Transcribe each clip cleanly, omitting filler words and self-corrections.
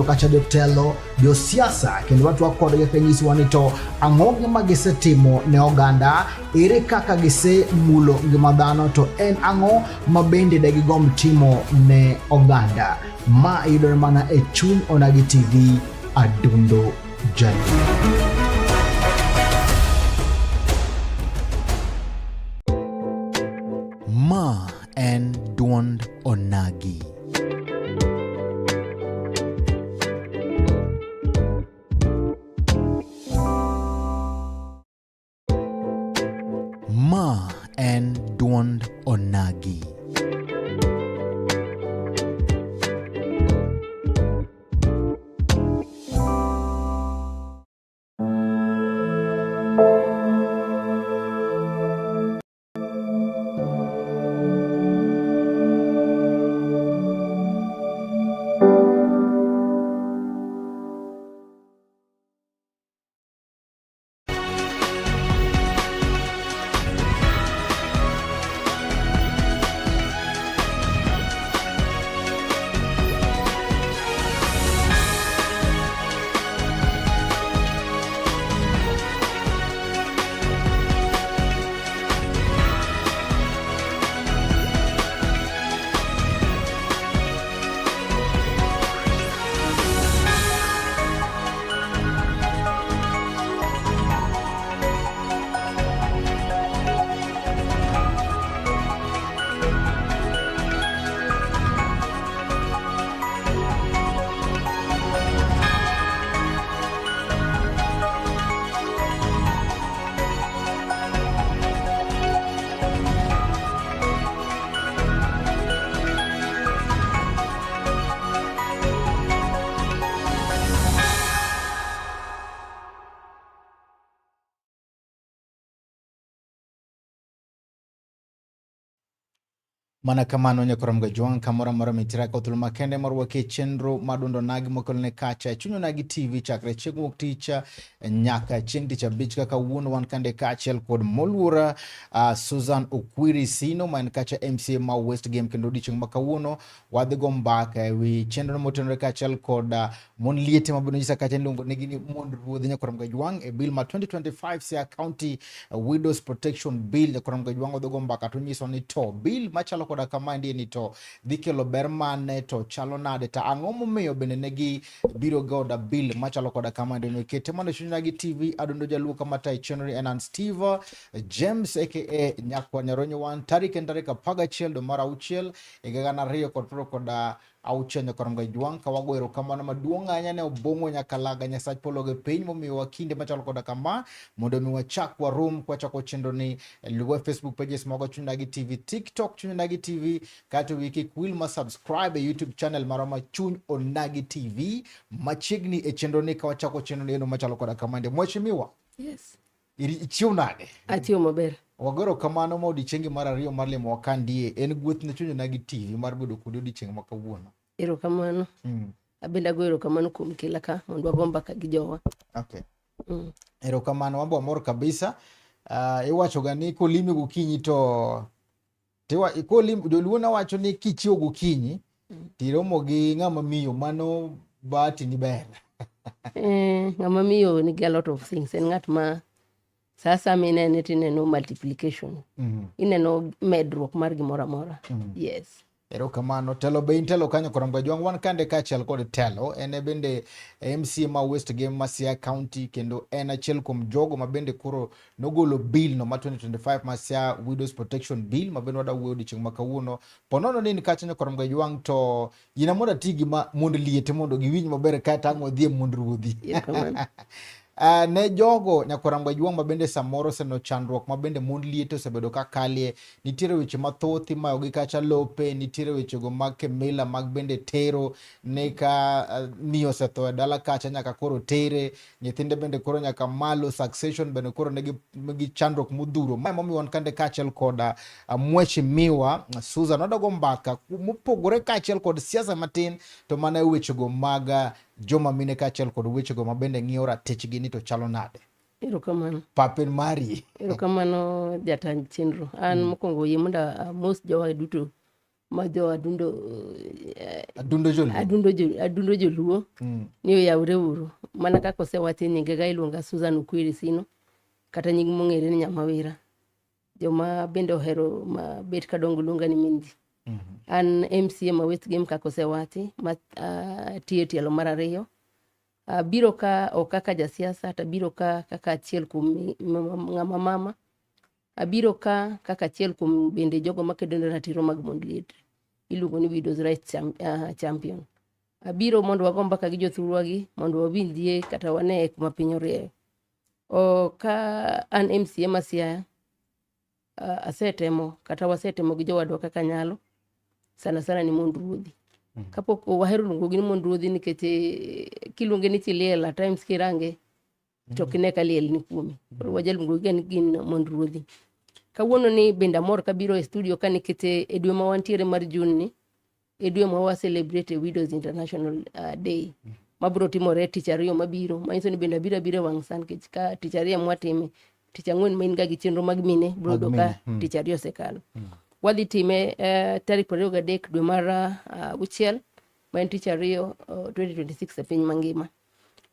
kacha jotelo josiasa kendo watu wakodgi kanyisi wanito ang'o gima gisetimo ne oganda, ere kaka gise mulo ngima dhano, to en ang'o mabende de gigomb timo ne oganda. Ma yudore mana e chuny Onagi TV, adundo jali. Ma en duond Onagi. Ma en duond Onagi. Mana kamano nyakoramga juang kamora mora mitiraka utuluma kende marwake chenro madundo nagi mokolne kacha chunyo nagi TV chakre chieng' ticha nyaka chieng' ticha bich kaka wuono wan kande kachiel kod moluora Susan Okwiri Sino man kacha MCA ma West Game kendo di chieng' makawuono wadhi go mbaka ewi chenro motenore kachiel kod mon liete mabuno jisa kacha ndongo negini mon ruodhi nyakoramga juang e bill ma 2025 Siaya County Widows Protection Bill nyakoramga juang wadhi go mbaka to nyiso ni to bill machalo koda kama ndiye ni to dhikelo ber mane to chalo nade ta ang'o momiyo bende negi biro goda bill machalo koda kama ndiye ni kete mondo Onagi TV adundo jaluo kama tai chenri enan Steve James aka nyakwa nyaronyo wan tarik paga chiel do mara uchiel egana riyo kod pro koda auchiel nyakoramga juang ka wagoero kamano maduong' ahinya ne obongo nyakalaga nyasach pologe piny momiyo wakinde machalo koda kama mondo mi wachak warum kwa chako chenro ni luwe Facebook pages mago Onagi TV, TikTok Onagi TV, kato wiki kwil ma subscribe YouTube channel maroma Onagi TV machigni e chenro ni ka wachako chenro ni eno machalo koda kama nde mweshimiwa. Yes. Ichiu nade? Atiyo maber. Wagoro kamano ma odiochienge mar ariyo mar limo wakandie en gweth ne Onagi TV mar bedo kod odiochieng' makawuono. Erokamano. Abenda go erokamano kuom kila ka mondo wagomba ka gi jowa. Okay. Erokamano wambo amor kabisa. Iwacho gani kolimi gokinyi to kolimi joluona wacho ni kichio gokinyi tiromo gi ng'ama miyo mano bahati ni ber. Ng'ama miyo ni a lot of things en ng'at ma sasa minene tineno multiplication. Ineno medruok mar gimoro amora. Yes. Erokamano telo be intelo kanyo koramga juang wan kande kachiel kod telo ene bende MCA ma West Game ma Siaya County kendo en achiel kuom jogo ma bende koro nogolo bill no ma 2025 ma Siaya Widows Protection Bill ma bende wada wuoyo odiochieng' makawuono ponono ni kacha koramga juang to yina mondo tigi ma mond liete mondo giwinj maber ka tang'o dhie mond ruodhi. Ne jogo nyakoramga juang ma bende samoro seno chandruok ma bende mond liete osebedo ka kalie nitiere weche mathoth imayo gi kacha lope nitiere weche go mag kemila mag bende tero ne ka miyo setho e dala kacha nyaka koro tere nyithinde bende koro nyaka malo succession bende koro negi chandruok modhuro ma momi wan kande kachiel koda mweshimiwa Susan odogo mbaka mopogore kachiel kod siasa matin to mana weche go mag joma mine kachiel kod weche go mabende ng'iyo ratechgi ni to chalo nade. Erokamano. Papen mari. Erokamano jatany chenro. An mokwongo yie mondo mos jowa duto ma jowa dundo adundo joluo ni oyawre uru mana kaka osewachi nyinge ga iluonga Susan Okwiri Sino kata nying mong'ere ni Nyamawira. Joma bende ohero ma bet kadongo luonga ni min ji. An MCA ma Westgame kaka osewachi ma tiyo tielo mar ariyo. Biro ka o kaka jasiasa tabiro ka kaka achiel kuom ng'ama mama. Abiro ka kaka achiel kuom bende jogo makedo ne ratiro mag mond liet. Iluongo ni Widows Rights Champion. Abiro mondo wago mbaka gi jothurwa gi mondo wawinjie kata wane kuma piny orieyo. Ka an MCA ma Siaya asetemo kata wasetemo gi jowadwa kaka nyalo sana sana ni mond ruodhi. Kapok wahero luongo gi ni mond ruodhi nikech kiluonge ni Chiliel at times kirange to kine ka liel ni kuomi. Wajaluongo gi ni gin mond ruodhi. Kawuono ni bende amor kabiro e studio ka nikech e dwe ma wantiere mar June ni e dwe ma wa celebrate Widows International Day mabiro timore tich ariyo mabiro manyiso ni bende abiro wang' san nikech ka tich ariyo mwatime tich ang'wen main ga gi chenro mag mine biro do ka tich ariyo osekalo. Wadhi time tarik 23 dwe mar auchiel ma en tich ariyo 2026 e piny mangima.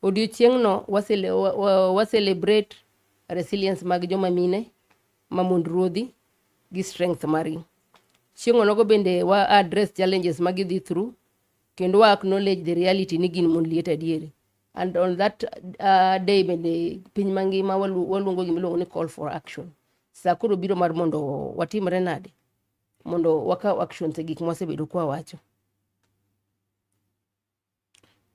Odiochieng'no wa celebrate resilience mag joma mine ma mond ruodhi gi strength margi. Chieng' onogo bende wa address challenges ma gidhi through kendo wa acknowledge the reality ni gin mond liet adieri. And on that day bende piny mangima waluongo gimiluongo ni call for action. Sa koro biro mar mondo watimre nade mondo wakaw action e gik mwasebedo kwa wacho.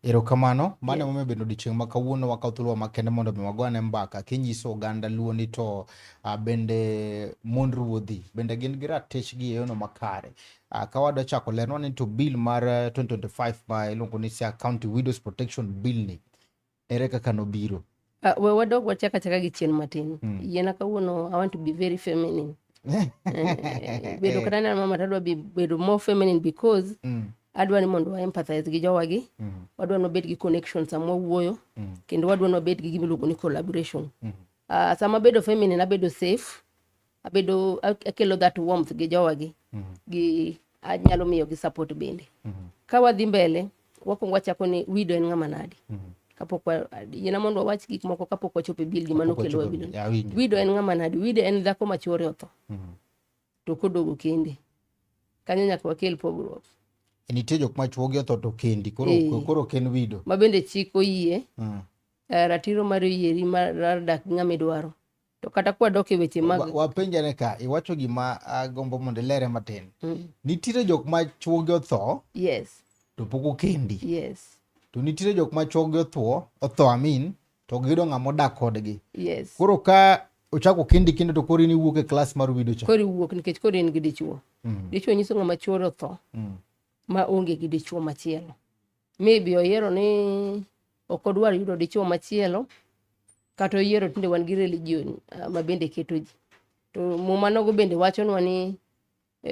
Erokamano, mane momiyo bendo odiochieng' ma kawuono wakawo thuolo makende mondo mi wagone mbaka kinyiso oganda luo ni to bende mond ruodhi bende gin gi ratechgi e yono makare. Ka wadwa chako lernwa ni to bill mar 2025 ma iluongo ni Siaya County Widows Protection Bill ni ere kaka nobiro? We wadog wachaka chaka gi chien matin. Yiena kawuono I want to be very feminine. Bedo kata na mama tadwa bedo more feminine because adwa ni mondo wa empathize gi jowagi. Wadwa no bet gi connection sama wuoyo kendo wadwa no bet gi gimiluongo ni collaboration. Sama bedo feminine abedo safe, akelo that warmth gi jowagi gi anyalo miyo gi support bende. Ka wadhi mbele wakwongo wachako ni widow en ng'ama nadi. Kapok yiena mondo wach gik moko kapok wachopo bill gi mano kelo wabido. Widow en ng'ama nadi. Widow en dhako ma chuore otho to kodogo kende. Kanyo nyaka wakel pogruok. Nitie jok ma chuogi otho to kendi koro ken widow ma bende chik oyie ratiro mar yieri mar dak ng'ama idwaro. To kata kwa dok e weche mag wapenjane ka iwacho gima gombo mondo lere matin. Nitiere jok ma chuogi otho yes to pok okendi. Yes. To nitiere jok ma chuogi otho to giyudo ng'ama odak kodgi. Yes. Koro ka ochako kendi kendo to koro iwuok e klas mar widow cha. Koro iwuok nikech koro in gi dichuo. Dichuo nyiso ng'ama chuore otho ma onge gi dichuo machielo. Maybe oyiero ni ok odwar yudo dichuo machielo kata oyiero tinde wan gi religion ma bende keto ji. To muma nogo bende wachonwa ni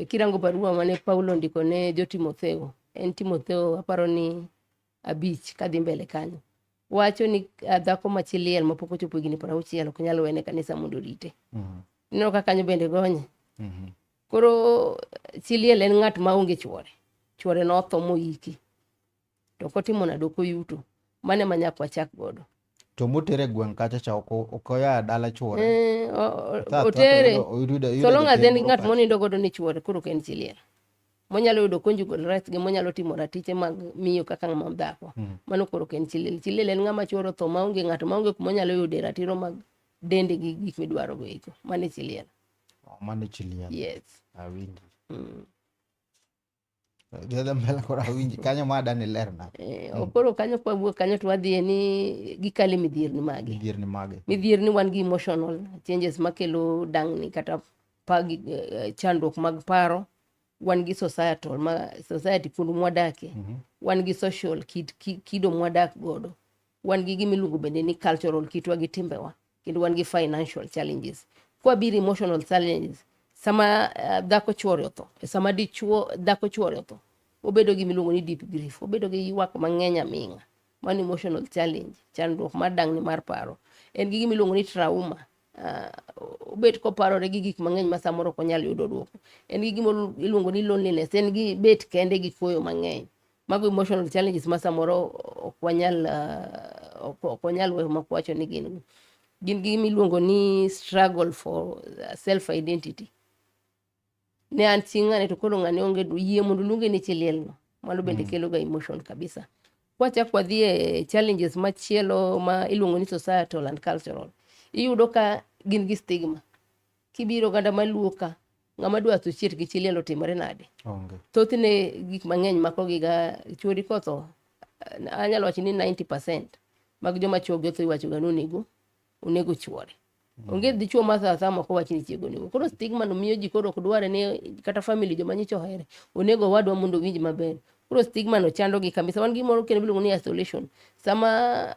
kirango barua mane Paulo ndiko ne jo Timotheo. En Timotheo aparo ni 5 kadhi mbele kanyo. Wacho ni dhako ma Chiliel mapok ochopo higni 60 ok nyal wene kanisa mondo rite. Ineno ka kanyo bende gonye. Koro Chiliel en ng'at ma onge chuore. Chuore no otho moiki. To kotimo nado koyuto. Mane manyaka wachak godo. To motere gweng' kacha cha ok oya dala chuore. Otere. So long as en ng'at monindo godo ni chuore koro ken Chiliel. Monyalo yudo conjugal rights gi monyalo timo ratiche mag miyo kaka ng'ama dhako. Mano koro ken Chiliel. Chiliel en ng'ama chuore otho ma onge ng'ato ma onge kuma onyalo yude ratiro mag dende gi gik midwaro go eko. Mane Chiliel. Mane Chiliel. Yes. Awinji. Dada mbele kora awinji kanyo ma dani lerna. Okoro kanyo kwa wuok kanyo to wadhi ni gikale midhierni mage. Midhierni wan gi emotional changes makelo dang'ni kata chandruok mag paro. Wan gi society kundu mwadake. Wan gi social kido mwadak godo. Wan gi gimiluongo bende ni cultural kitwa gi timbewa. Kendo wan gi financial challenges. Kwa biri emotional challenges. Sama dhako chuore otho, sama dichuo dhako chuore otho, obedo gi miluongo ni deep grief, obedo gi ywak mang'eny aming'a. Man emotional challenge, chandruok mar dang'ni mar paro. En gi gimiluongo ni trauma. Obet koparore gi gik mang'eny ma samoro ok onyal yudo duoko. En gi gima iluongo ni loneliness, en gi bet kende gi koyo mang'eny. mago emotional challenges ma samoro ok wanyal weyo makwacho ni gin gimiluongo ni struggle for self identity. Ne an chi ng'ane to koro ng'ane onge yie mondo luonge ni chiliel no, mano bende kelo ga emotion kabisa. Kwachak wadhi e challenges machielo ma iluongo ni societal and cultural, iyudo ka gin gi stigma. Kibiro ganda maluo ka, ng'ama dwa associate gi chiliel otimore nade? Thothne gik mang'eny mako gi ga chuori kotho, anyalo wacho ni 90% mag joma chuo gi iwacho ga onego chuore. Onge dichuo ma sa moko wacho ni chiego nego. Koro stigma no miyo ji koro ok dware ni kata family joma nyicho ohere onego wadwa mondo winj maber. Koro stigma no chando gi kabisa. Wan gimoro kendo miluongo ni isolation. Sama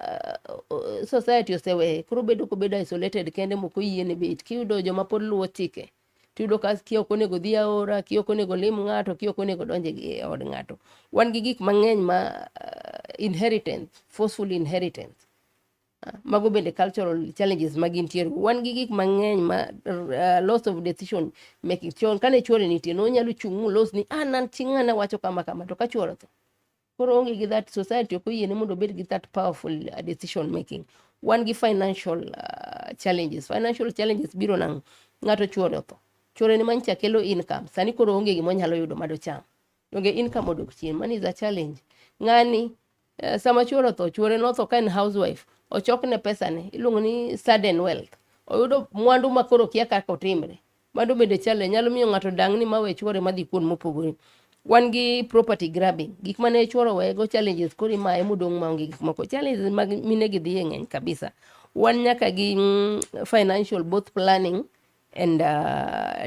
society osewe koro bedo isolated kende moko yiene bet. Kiyudo joma pod luwo chike, tiyudo ka kiok onego dhi aora, kiok onego lim ng'ato, kiok onego donje e od ng'ato. Wan gi gik mang'eny ma inheritance, forceful inheritance. Mago bende cultural challenges magintiere. Wan gi gik mang'eny ma loss of decision making. Chon kane chuore nitie no nyalo chung' los ni an ching'ana wacho kama to ka chuore to koro onge gi that, society ok oyiene mondo obed gi that powerful decision making. Wan gi financial challenges. Financial challenges biro nang' ng'ato chuore to chuore ni mancha kelo income, sani koro onge gimo nyalo yudo madocham, onge income odok chien. Man is a challenge. Ng'ani sama chuore to chuore no to ka en housewife, ochokne pesa ne iluongo ni sudden wealth, oyudo mwandu makoro kia kaka otimre. Mano bende challenge, nyalo miyo ng'ato dang' ni mawe chuore madhi kuond mopogore. Wan gi property grabbing, gik mane chuore wego challenges koro imaye modong' maonge gik moko. Challenges mag mine gi dhi ng'eny kabisa. Wan nyaka gi financial both planning and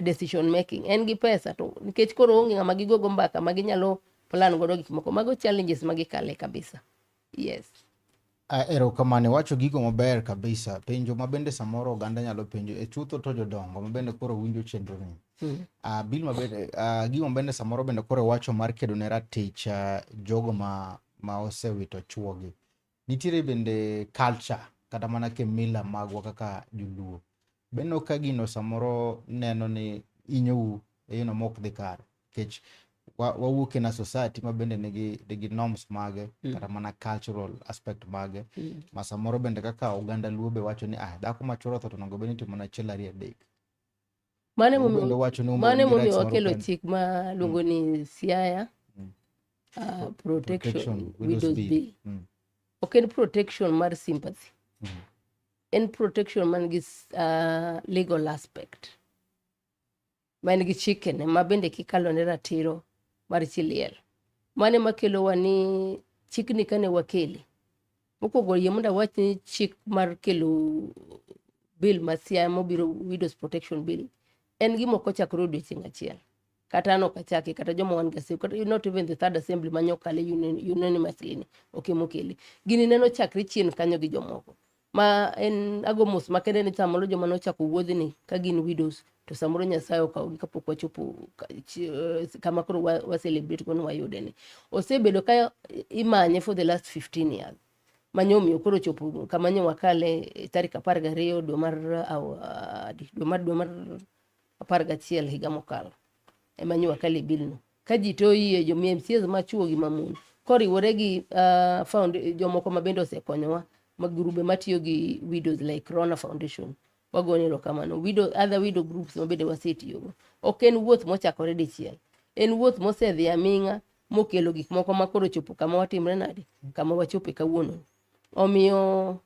decision making. En gi pesa to nikech koro onge ng'ama gigogo mbaka maginyalo plan godo gik moko. Mago challenges magikale kabisa. Yes. Erokamano, wacho gigo maber kabisa. Penjo mabende samoro oganda nyalo penjo e chutho to jodongo mabende koro winjo chenro ni. Bil mabende gigo mabende samoro bende koro wacho mar kedo ne ratich jogo ma osewito chuogi. Nitiere bende culture kata mana mila magwa kaka joluo. Bende ka gino samoro neno ni inyou e yono mok dhi kare. Kech wawuok na society ma bende nigi norms mage kata mana cultural aspect mage ma samoro bende kaka oganda luo be wacho ni dhako ma chuore to onego bed ni timo na achiel ariyo adek. Mane momiyo wakelo chik ma luongo ni Siaya Protection Widows Bill. Ok en protection mar sympathy. En protection man gi legal aspect. Man gi chikene ma bende kikalo ne ratiro mar chiliel. Mane makelo wani chikni kane wakeli. Mokwongo yie mondo awach ni chik mar kelo bill ma Siaya mobiro Widows Protection Bill en gima ok ochakore odiochieng' achiel. Kata an ok achake, kata joma wan gasibu, kata not even the third assembly manyokale unanimously ni ok mokeli. Gini neno chakre chien kanyo gi jomoko. Ma en agomos makende ni samoro joma nochako wuodhni ka gin widows to samoro Nyasaye okawgi kapok wachopo kama koro wa celebrate kono wayude ni. Osebedo ka imanye for the last 15 years. Manyomiyo koro chopo kama nye wakale tarik 12 dwe mar 11 higa mokalo. Emanyo wakale bill no. Ka ji to yie jo MCAs machuo gi mamon. Koriwore gi jomoko mabende osekonyowa magurube matiyo gi widows like Rona Foundation. Wagone erokamano. Other widow groups mabende wasetiyogo. Ok en wuoth mochakore dichiel. En wuoth mosedhi aming'a mokelo gik moko makoro chopo kama watimre nade, kama wachope kawuono. Omiyo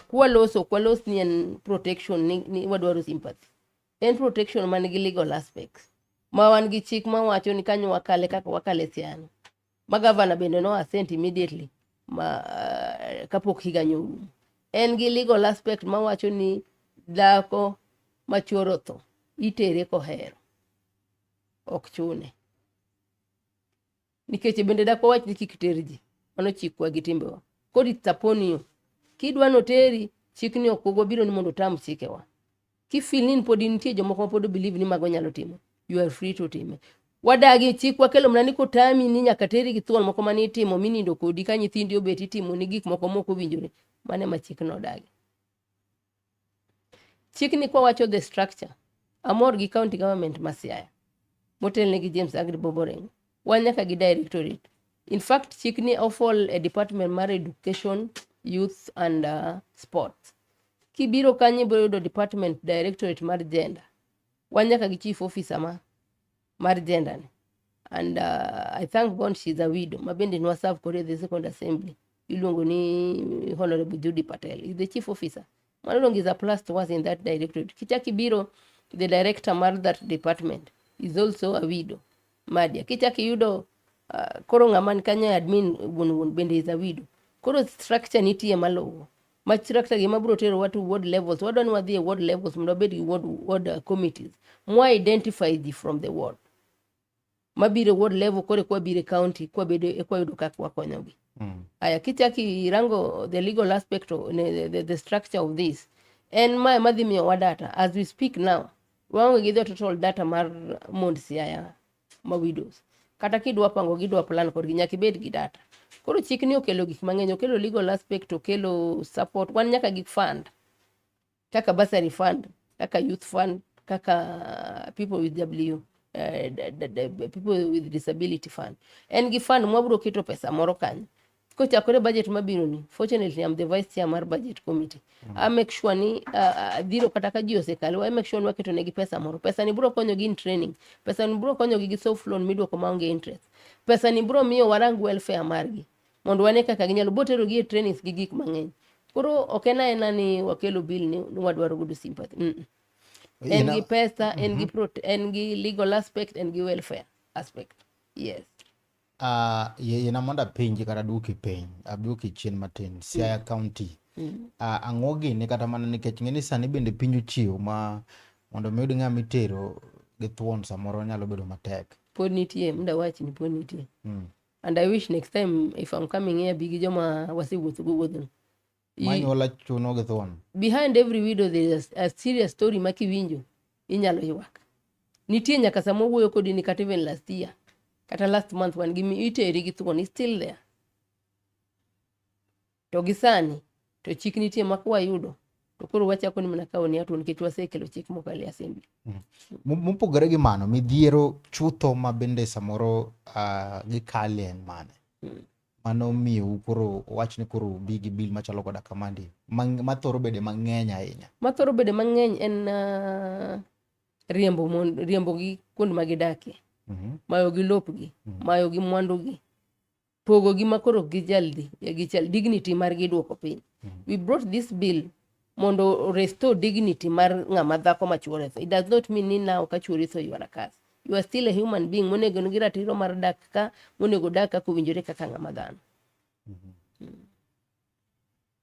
kwalos ni en protection ni wadwaro sympathy. En protection man gi legal aspects. Ma wan gi chik ma wacho ni kanyo wakale kaka wakale Siaya. Ma governor bende no assent immediately kapok higa nyorumo. En gi legal aspect ma wacho ni dhako ma chuore otho itere kohero, ok chune. Nikech bende dhako wach ni kik terji, mano chikwa gi timbewa. Kodi taponiyo, kidwa no teri, chikni ok biro ni mondo tam chikewa. Kifeel ni pod nitie jomoko pod believe ni mago nyalo timo, you are free to time. Wadagi chikwa kelo mna ni kotami ni nyaka teri gi thuol moko mani timo minindo kodi ka nyithindi obeti timo ni gik moko moko winjore, mane ma chikno dagi. Chikni kwa wacho the structure, amor gi county government ma Siaya, motelne gi James Agri Boboreng, wanyaka gi directorate, In fact, chikni ofol a department mar education, youth and sports. Kibiro kanye biro yudo department directorate mar gender. Wanyaka gi chief officer mar gender ni. And I thank God she's a widow. Mabende nwa serve Korea the Second Assembly. Iluongo ni Honorable Judy Patel. He's the chief officer. Manodong is a plus to us in that directorate. Kichaki biro, the director mar that department is also a widow. Madia. Kichaki yudo koro ngaman kanya admin gun bende is a widow. Koro structure nitie malo. Much structure gi mabro tero watu ward levels. Wadwa ni wadhi ward levels mdo bedi ward committees. Mwa identify the from the ward. Mabire ward level kore kwa bire county kwa bedo kwa yudo kakwa konyogi. Aya kichaki rango the legal aspect of the structure of this. And madhi miyo wa data as we speak now. Wango gidho total data mar mond siaya ma widows. Kata kidwa pango gidwa plan kod nyaka bed gi data. Koro chik ni okelo gik mang'eny, okelo legal aspect, okelo support, wan nyaka gik fund. Kaka bursary fund, kaka youth fund, kaka people with people with disability fund. En gi fund mwabro keto pesa moro kanyo. Kochakore budget mabiro ni, fortunately I'm the vice chair mar budget committee. I make sure ni dhiro kata ka ji osekalo, I make sure ni waketo negi pesa moro. Pesa ni bro konyo gi in training. Pesa ni bro konyo gi soft loan midwoko maonge interest. Pesa ni bro miyo warang welfare margi. Mondo wane kaka ginyalo botero gi trainings gi gik mang'eny. Koro okena ena ni wakelo bill ni wadwaro gudu sympathy. En gi pesa, en gi legal aspect, en gi welfare aspect. Yes. Yena monda pinji kata duki piny, aduki chien matin, Siaya County. Ang'ogi ni kata mana nikech ng'eni sani bende pinju chiwo ma mondo miyud ng'a mitero gi thuon samoro nyalo bedo matek. Pod nitie, mda wachi ni pod nitie. And I wish next time if I'm coming here bigi joma wasiwuotho go wuodhno. Manyola chuno gi thuon. Behind every video there is a serious story ma kiwinjo inyalo ywak. Nitie nyaka samo wuoyo kodi ni kata even last year. Kata last month wan gimi iteri gi thuon is still there. To gisani to chik nitie makwa yudo. To koro wachako ni mana kawo ni ato nikech wasekelo chik mokalo e assembly. Mopogore gi mano, midhiero chutho ma bende samoro gikale en mane. Mano miyo koro wach ni koro bigi bill machalo koda kamandi. Mathoro bede mang'eny ahinya. Mathoro bede mang'eny en riembo gi kuond magidakie. Mayo gi lopgi, mayo gi mwandugi. Pogo gi makoro gijaldi, dignity mar giduoko piny. We brought this bill mondo restore dignity mar ng'ama dhako machuore. It does not mean ni now ka chuori so you are a curse. You are still a human being monego nigi ratiro mar dak ka monego dak ka kowinjore kaka ng'ama dhano.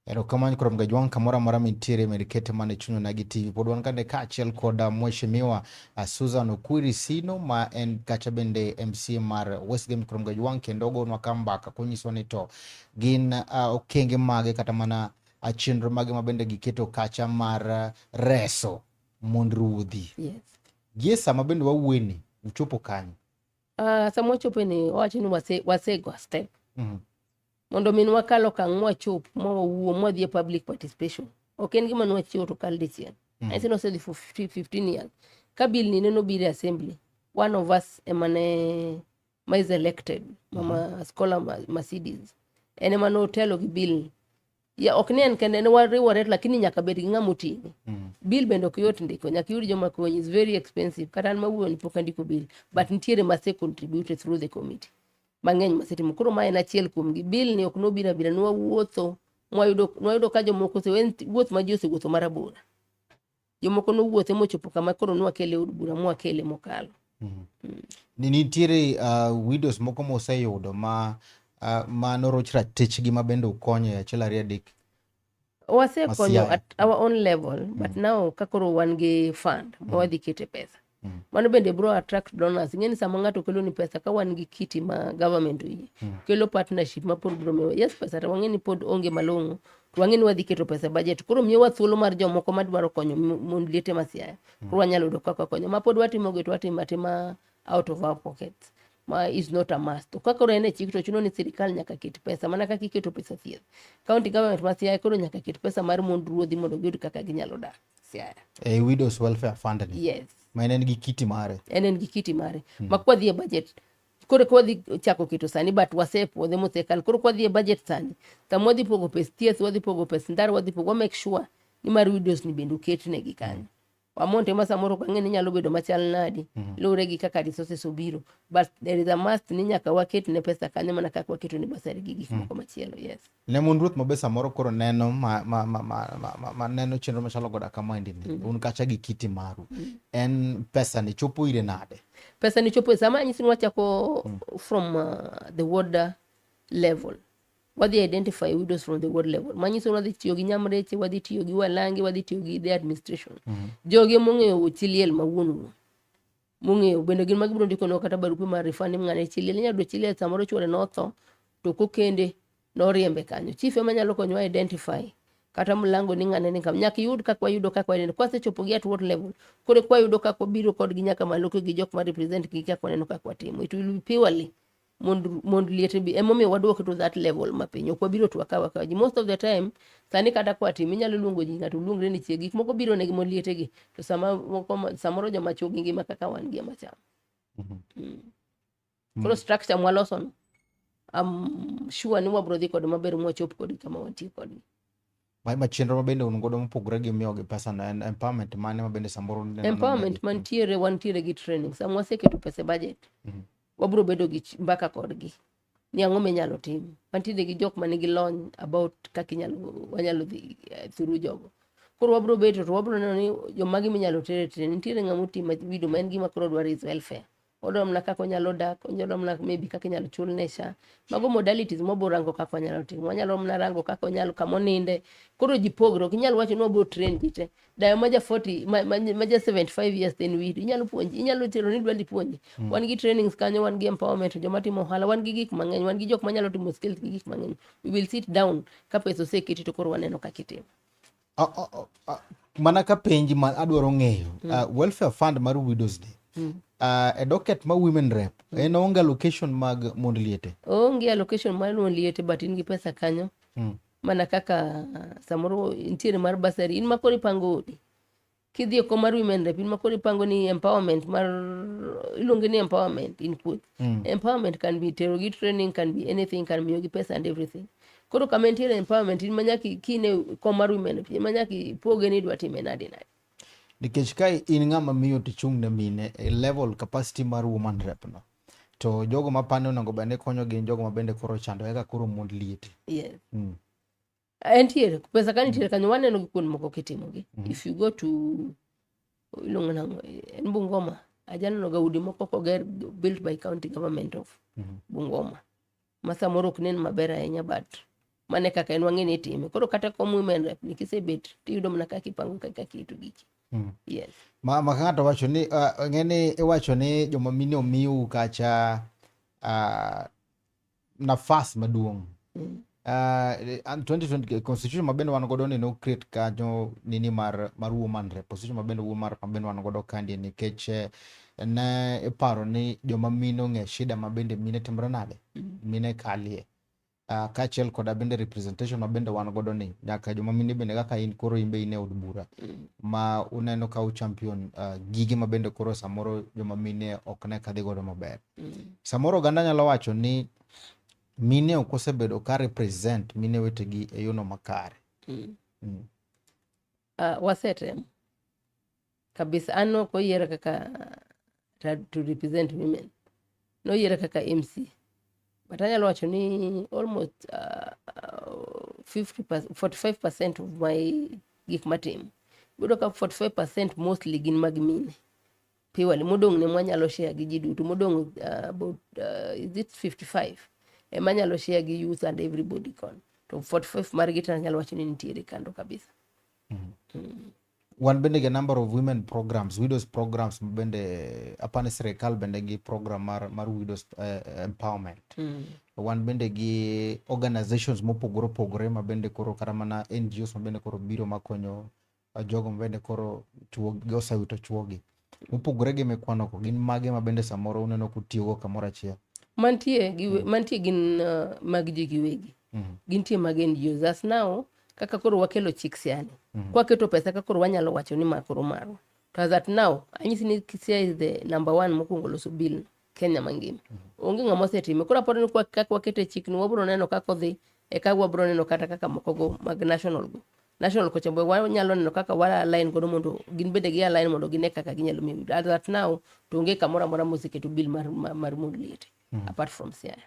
Erokamano kuom Gajwang' kamoro amora mintiere medikete mane chunyo nagi TV pod wan kane kaachiel kod mheshimiwa Susan Okwiri Sino ma en kacha bende MC mar Westgate kuom Gajwang' kendo ogonwa ka mbaka konyiso ni to gin okenge mage kata mana chenro mage ma bende giketo kacha mar reso mond ruodhi. Yes. Gie sama bende wawueni uchopo kanyo. Sama wachopo ni wacho ni wasego step. Mondo min wakalo kang' mwachop mwawuo mwadhi public participation. Ok en gima nwachiwo to kal dichiel. I think also for 15 years. Ka bill ni neno bire assembly. One of us emane ma is elected. Mama Scholar Mercedes. Ene mano telo gi bill. Ya ok ne en kende ne wariwore lakini nyaka bed gi ng'amo tingi. Bill bende ok yot ndiko. Nyaka yud joma konyi is very expensive. Kata an mawuo ni pok andiko bill. But nitiere mase contributed through the committee. Mang'eny masetimo koro ma en achiel kuom gi bill ni ok nobira nwa wuotho mwayudo ka jomoko wuoth ma ji osewuotho marabora. Jomoko nowuothe mochopo kama koro nwakele od bura mwakele mokalo. Nitiere widows moko moseyudo ma noroch ratich ma bende ukonyo e achiel ariyo adek. Wasekonyo at our own level but now kakoro wan gi fund mwadhi kete pesa. Mano bende bro attract donors. Ngeni sama ng'ato kelo ni pesa ka wan gi kiti ma government oyi. Kelo partnership ma pod bro mewa. Yes pesa ta wangeni pod onge malong'o. To wangeni wadhi keto pesa budget. Koro miyo wa thuolo mar jomoko madwaro konyo mond liete ma Siaya. Koro wanyalo yudo kaka konyo. Ma pod watimo go to watimo atima out of our pockets. Ma is not a must. To kakoro ene chik to chuno ni sirikal nyaka ket pesa. Mana kaka iketo pesa thieth. County government ma Siaya koro nyaka ket pesa mar mond ruodhi mondo giyud kaka ginyalo dak Siaya. Widows Welfare Fund ni. Yes. Ma en gi kiti mare. En gi kiti mare. Makwadhi e budget. koro kwa dhi chako keto sani but wasepuodhe mosekal koro kwa dhi e budget sani sama wadhi pogo pes thieth wadhi pogo pes ndara wadhi pogo make sure ni mar widows ni bende oketnegi kanyo amount ema samoro kang'e ni nyalo bedo machal nadi lure gi kaka resources obiro but there is a must ni nyaka waket ne pesa kanyo mana kaka waketo ne basari gi gik moko machielo yes ne mon ruoth mabe samoro koro neno neno chenro machalo goda kama ndi un kacha gi kiti maru en pesa ni chopo ire nade pesa ni chopo sama anyisi ni wachako from the ward level wadhi identify widows from the ward level manyiso wadhi tiyo gi nyamreche wadhi tiyo gi walangi wadhi tiyo gi the administration joge mong'eyo chiliel mawuonu mong'eyo bende gin magibiro ndiko no kata barupe mar refund ng'ane chiliel nyado chiliel samoro chwore notho to kokende noriembe kanyo chief ema nyalo konyo identify kata mlango ni ng'ane ni kam nyaka yud kakwa yudo kakwa neno kwasechopo gi at what level kore kwa yudo kakwa biro kod gi nyaka maloko gi jok ma represent gi kakwa neno kakwa timo it will be purely mond liete bi emomiyo waduoko to that level mapinyo kwa biro tu akawa ji most of the time sani kata kwa timi nyalo luongo ji ng'ato luongre ni chiegi gik moko biro ne gi mond liete gi to samoro joma chogi ngima kaka wan gi macham koro structure mwaloso no sure ni wabro dhi kod maber mwachop kod kama wantie kod ma chenro mabende un godo mopogore gi miyo gi pesa na empowerment mane mabende samoro empowerment mantiere wantiere gi training samwa seketo pesa budget wabro bedo gi mbaka kodgi ni ang'o minyalo tim mantiere gi jok manigi lony about kaka wanyalo dhi through jogo koro wabro bedo to wabro neno ni jomagi minyalo tere nitiere ng'amo timo video ma en gima koro dwaro is welfare odwa mna kaka onyalo dak onyalo mna maybe kaka inyalo chul ne SHA mago modalities mobo rango kaka onyalo timo onyalo mna rango kaka onyalo kamoninde koro ji pogro kinyalo wacho ni wabro train ji te dayo maja 40 maja 75 years then we inyalo puonji inyalo tero ni dwali puonji wan gi trainings kanyo wan gi empowerment joma timo ohala wan gi gik mang'eny wan gi jok manyalo timo skills gi gik mang'eny we will sit down ka pesa oseketi to koro waneno kaka itimo mana ka penji ma adwaro ng'eyo welfare fund mar widows day a docket ma women rep en onge allocation mag mond liete onge allocation mar mond liete but in gi pesa kanyo mana kaka samoro intiere mar basari in makori pango odi kidhi ko mar women rep in makori pango ni empowerment mar ilonge ni empowerment in quote empowerment can be tero gi training can be anything can be gi pesa and everything koro kama intiere empowerment in manyaki kine ko mar women rep manyaki poge ni dwa time nade nikech ka in ng'ama miyo tichung' ne mine level capacity mar woman rep no to jogo mapane onengo bende konyo gin jogo mabende koro chando eka koro mond liete yes entiere pesa ka nitiere kanyo waneno gi kuond moko kitimo gi if you go to ilongo nango en Bungoma ajaneno ga udi moko koger built by county government of Bungoma masamoro knen maber ahinya but mane kaka en wang'e ni time koro kata kom women rep nikisebet tiyudo mana kaka ipango kaka kitu giki yes ma ng'ato wacho ni ng'eni iwacho ni joma mine omiu kacha nafas maduong' 2020 constitution mabende wan godo ni no create kanyo nini mar woman rep position mabende mabende wan godo kandi nikech ne iparo ni joma mine ong'e shida mabende mine timore nade mine kalie kaachiel koda bende representation mabende wan godo ni nyaka joma mine bende kaka in koro imbe ine od bura ma uneno ka champion gige mabende koro samoro joma mine ok ne kadhi godo maber samoro ganda nyalo wacho ni mine ok osebedo ka represent mine wetegi e yono makare wasetem kabisa ano ko yiera kaka to represent women no yiera kaka MC but anyalo wacho ni almost 45% of my gik matim budo ka 45% mostly gin mag mine piwali modong ne mwanyalo share gi ji duto modong about is it 55 emanyalo share gi youth and everybody kon to 45 mar gita nyalo wacho ni nitiere kando kabisa wan bende ge number of women programs widows programs bende apane serikal bende gi program mar widows empowerment wan bende gi organizations mopogore ma bende koro kata mana NGOs ma bende koro biro makonyo jogo ma bende koro chuogi osewito chuogi mopogore gi mekwano ko gin mage ma bende samoro uneno kutiyogo kamoro achiel mantie gin mag ji giwegi gintie mag NGOs as now kaka koro wakelo chicks yani kwa keto pesa kaka koro wanyalo wacho ni makoro marwa to as at now anyisi ni KCA is the number one mokwongo loso bill Kenya mangima. Onge ng'ama osetime. Koro apod ni kaka wakete chik ni wabro neno kaka odhi, eka wabro neno kata kaka moko go mag national go. National kocha boy wanyalo neno kaka wala align godo mondo gin bende gi align mondo gine kaka ginyalo miyo. That now to onge kamoro amora mosiketo bill mar mond liete apart from Siaya.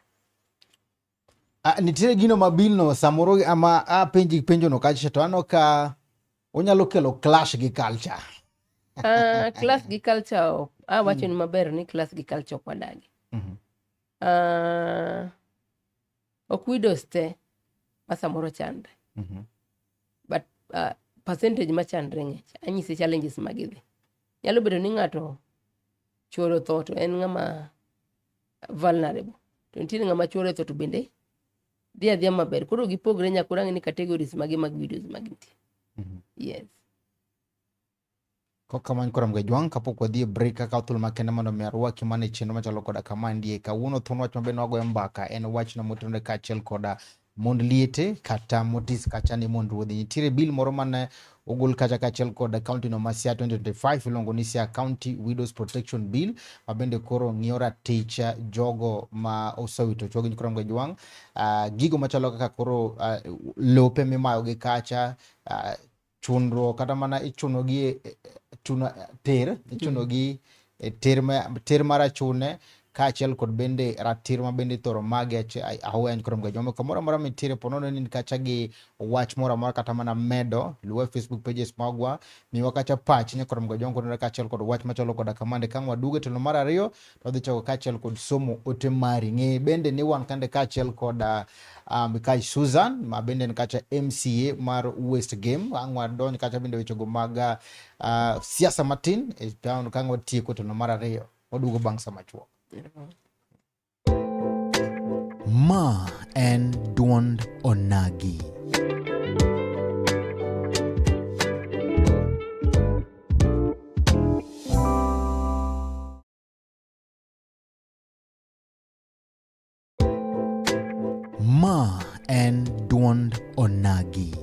Nitiere gino ma bill no samoro ama penjo no kacha to ano ka onyalo kelo clash gi culture. Class gi culture wacho ni maber ni class gi culture ok wadagi. Ok widows te ma samoro chandre. But percentage ma chandre ng'ech. Anyisi challenges magidhi. Nyalo bedo ni ng'ato choro tho to en ng'ama vulnerable. To nitiere ng'ama choro tho to bende dhia maber. Koro gipogre nyakura ng'ini categories mag videos magintie. Yes. Kokamany koram ga jwang kapok wadhi break kaka thul makende mondo mi arwaki mane chenro machalo koda kama ndie kawuono thun wach mabe nogoyo mbaka en wach na motenore kaachiel koda mond liete kata motis kacha ni mond ruodhi. Nitiere bill moro mane ogol kacha kaachiel koda county no ma Siaya 2025 iluongo ni Siaya County Widows Protection Bill mabende koro ng'iyo ratich jogo ma osewito chwogi koram ga jwang. Gigo machalo kaka koro lope mimayo gi kacha chunro kata mana ichuno gi ichuno gi ter mara chune kaachiel kod bende ratir ma bende thoro mage ahwen korom ga joma kamoro mora mitire ponono ni kacha gi wach mora mora kata mana medo luwe Facebook pages magwa miwa kacha patch ne korom ga joma kono kaachiel kod wach machalo koda kamande kangwa duge to mara riyo to dhi chako kaachiel kod somo ote mari nge bende ni wan kande kaachiel koda Kai Susan ma bende ni kacha MCA mar West Game angwa don kacha bende wecho go maga siasa matin e town kangwa tieko to mara riyo odugo bang sama chuo. Ma en duond onagi. Ma en duond onagi.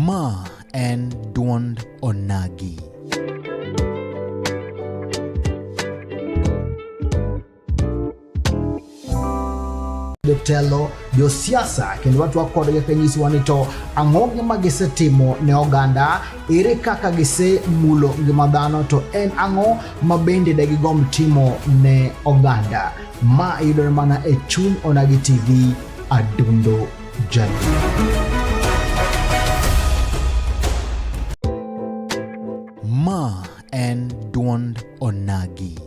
Ma en duond onagi. Jotelo, josiasa kendo watu wakodgi kanyisi wanito ang'o gima gisetimo ne oganda, ere kaka gise mulo ngima dhano, to en ang'o mabende degigomb timo ne oganda. Ma yudore mana e chuny Onagi TV, adundo jadi. Ma en duond onagi.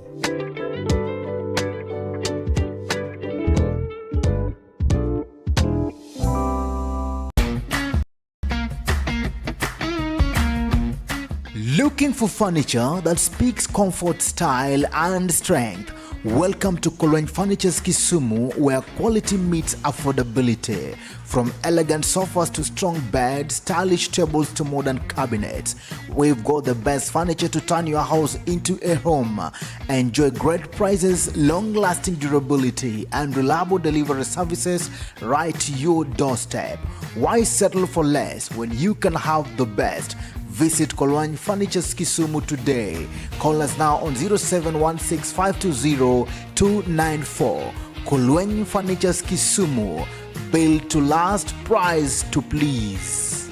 Looking for furniture that speaks comfort, style, and strength? Welcome to Kolweny Furniture's Kisumu, where quality meets affordability. From elegant sofas to strong beds, stylish tables to modern cabinets, we've got the best furniture to turn your house into a home. Enjoy great prices, long-lasting durability, and reliable delivery services right to your doorstep. Why settle for less when you can have the best? Visit Kolweny Furniture's Kisumu today. Call us now on 0716-520-294. Kolweny Furniture's Kisumu. Built to last, price to please.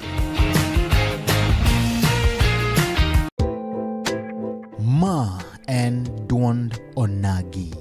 Ma en duond onagi.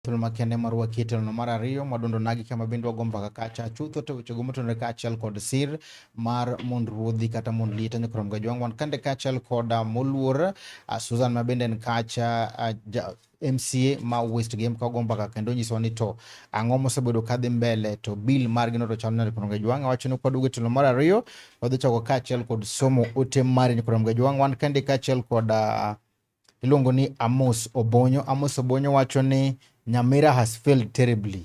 Thulma kende marwa kitelo no mar ariyo madondo nagi kama bende wagomba kakacha chutho to weche gomo tonre kaachiel kod sir mar mond ruodhi kata mond liete ni krom gajwang' wan kande kaachiel kod moluor Susan mabende en kacha MCA ma West Game ka gomba ka kendo nyiso ni to ang'o mosebedo kadhi mbele to bill mar gino to chalo ni krom gajwang' wacho ni kwadugo telo mar ariyo wadhi choko kaachiel kod somo ote mar ni krom gajwang' wan kande kaachiel kod iluongo ni Amos Obonyo. Amos Obonyo wacho ni Nyamira has failed terribly.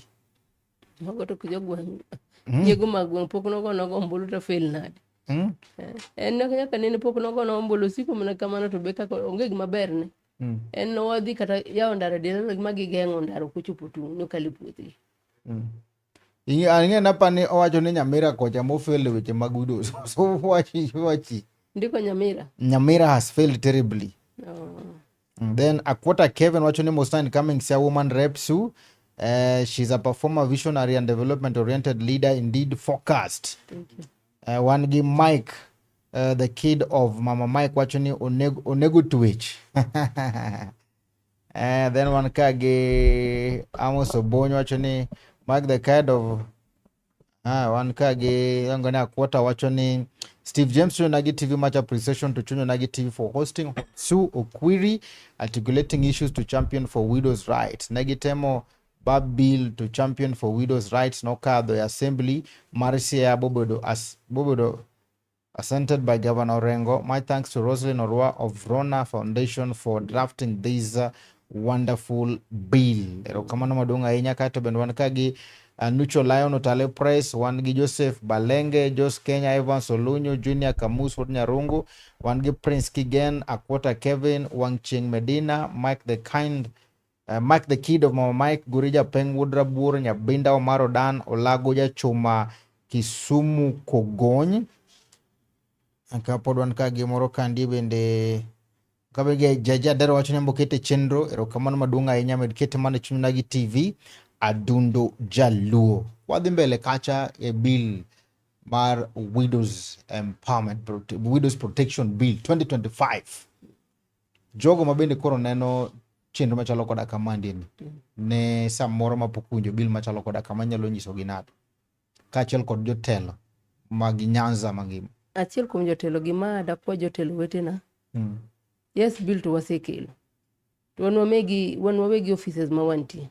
Mago to kujo gwang. Yego magwang pok nogo ombulu to fail nade. En nyaka nene pok nogo ombulu siko mana kamano to beka onge gima ber ne. En no wadhi kata yawo ndara dira gima gigeng'o ndaro kuchopo tung no kali puothi. Ang'e napa ni owacho ni Nyamira kocha mo fail weche mag widows. So wachi. Ndiko Nyamira. Nyamira has failed terribly. Oh. Then Akwota Kevin watching most incoming Sia woman rep Sue. She's a performer, visionary and development oriented leader, indeed focused. Thank you. One give Mike, the kid of Mama Mike watching Onegu Twitch. Then one kage Amos Obonyo watching Mike, the kid of one kage I'm gonna Akwota watching Steve James Chuno Nagi TV much appreciation to Chuno Nagi TV for hosting. Sue Okwiri articulating issues to champion for widows' rights. Nagi Temo Bab Bill to champion for widows' rights. Noka the assembly. Marisia Bobodo assented by Governor Orengo. My thanks to Rosalind Orwa of Rona Foundation for drafting this wonderful bill. Kamano madunga inya kato benwan kagi Nucho Lion Otale Press, Wangi Joseph Balenge, Jos Kenya, Evans Olunyo, Junior Kamus Nyarungu, Wangi Prince Kigen, Akwota Kevin, Wang Ching Medina, Mike the Kid of Mama Mike, Gurija Peng Wudrabur, Nyabinda Omaro Dan, Olagoja Chuma, Kisumu Kogony, Kapodwan Kagi Moro Kandi Bende Kabege Jaja Dero Wachanyambo Kete Chendro, Erokamano Madunga Inyame Kete Mane Chunagi TV. Adundo Jaluo wadhi mbele kacha bill mar widows empowerment widows protection bill 2025 jogo mabende koro neno chenro machalo koda kamandi ne samoro mapokunjo bill machalo koda kama nyalo nyiso ginato kachiel kod jotelo mag Nyanza mangima achiel kuom jotelo gima dakwa jotelo wetena yes bill to wasekelo to wan wawegi offices ma wantie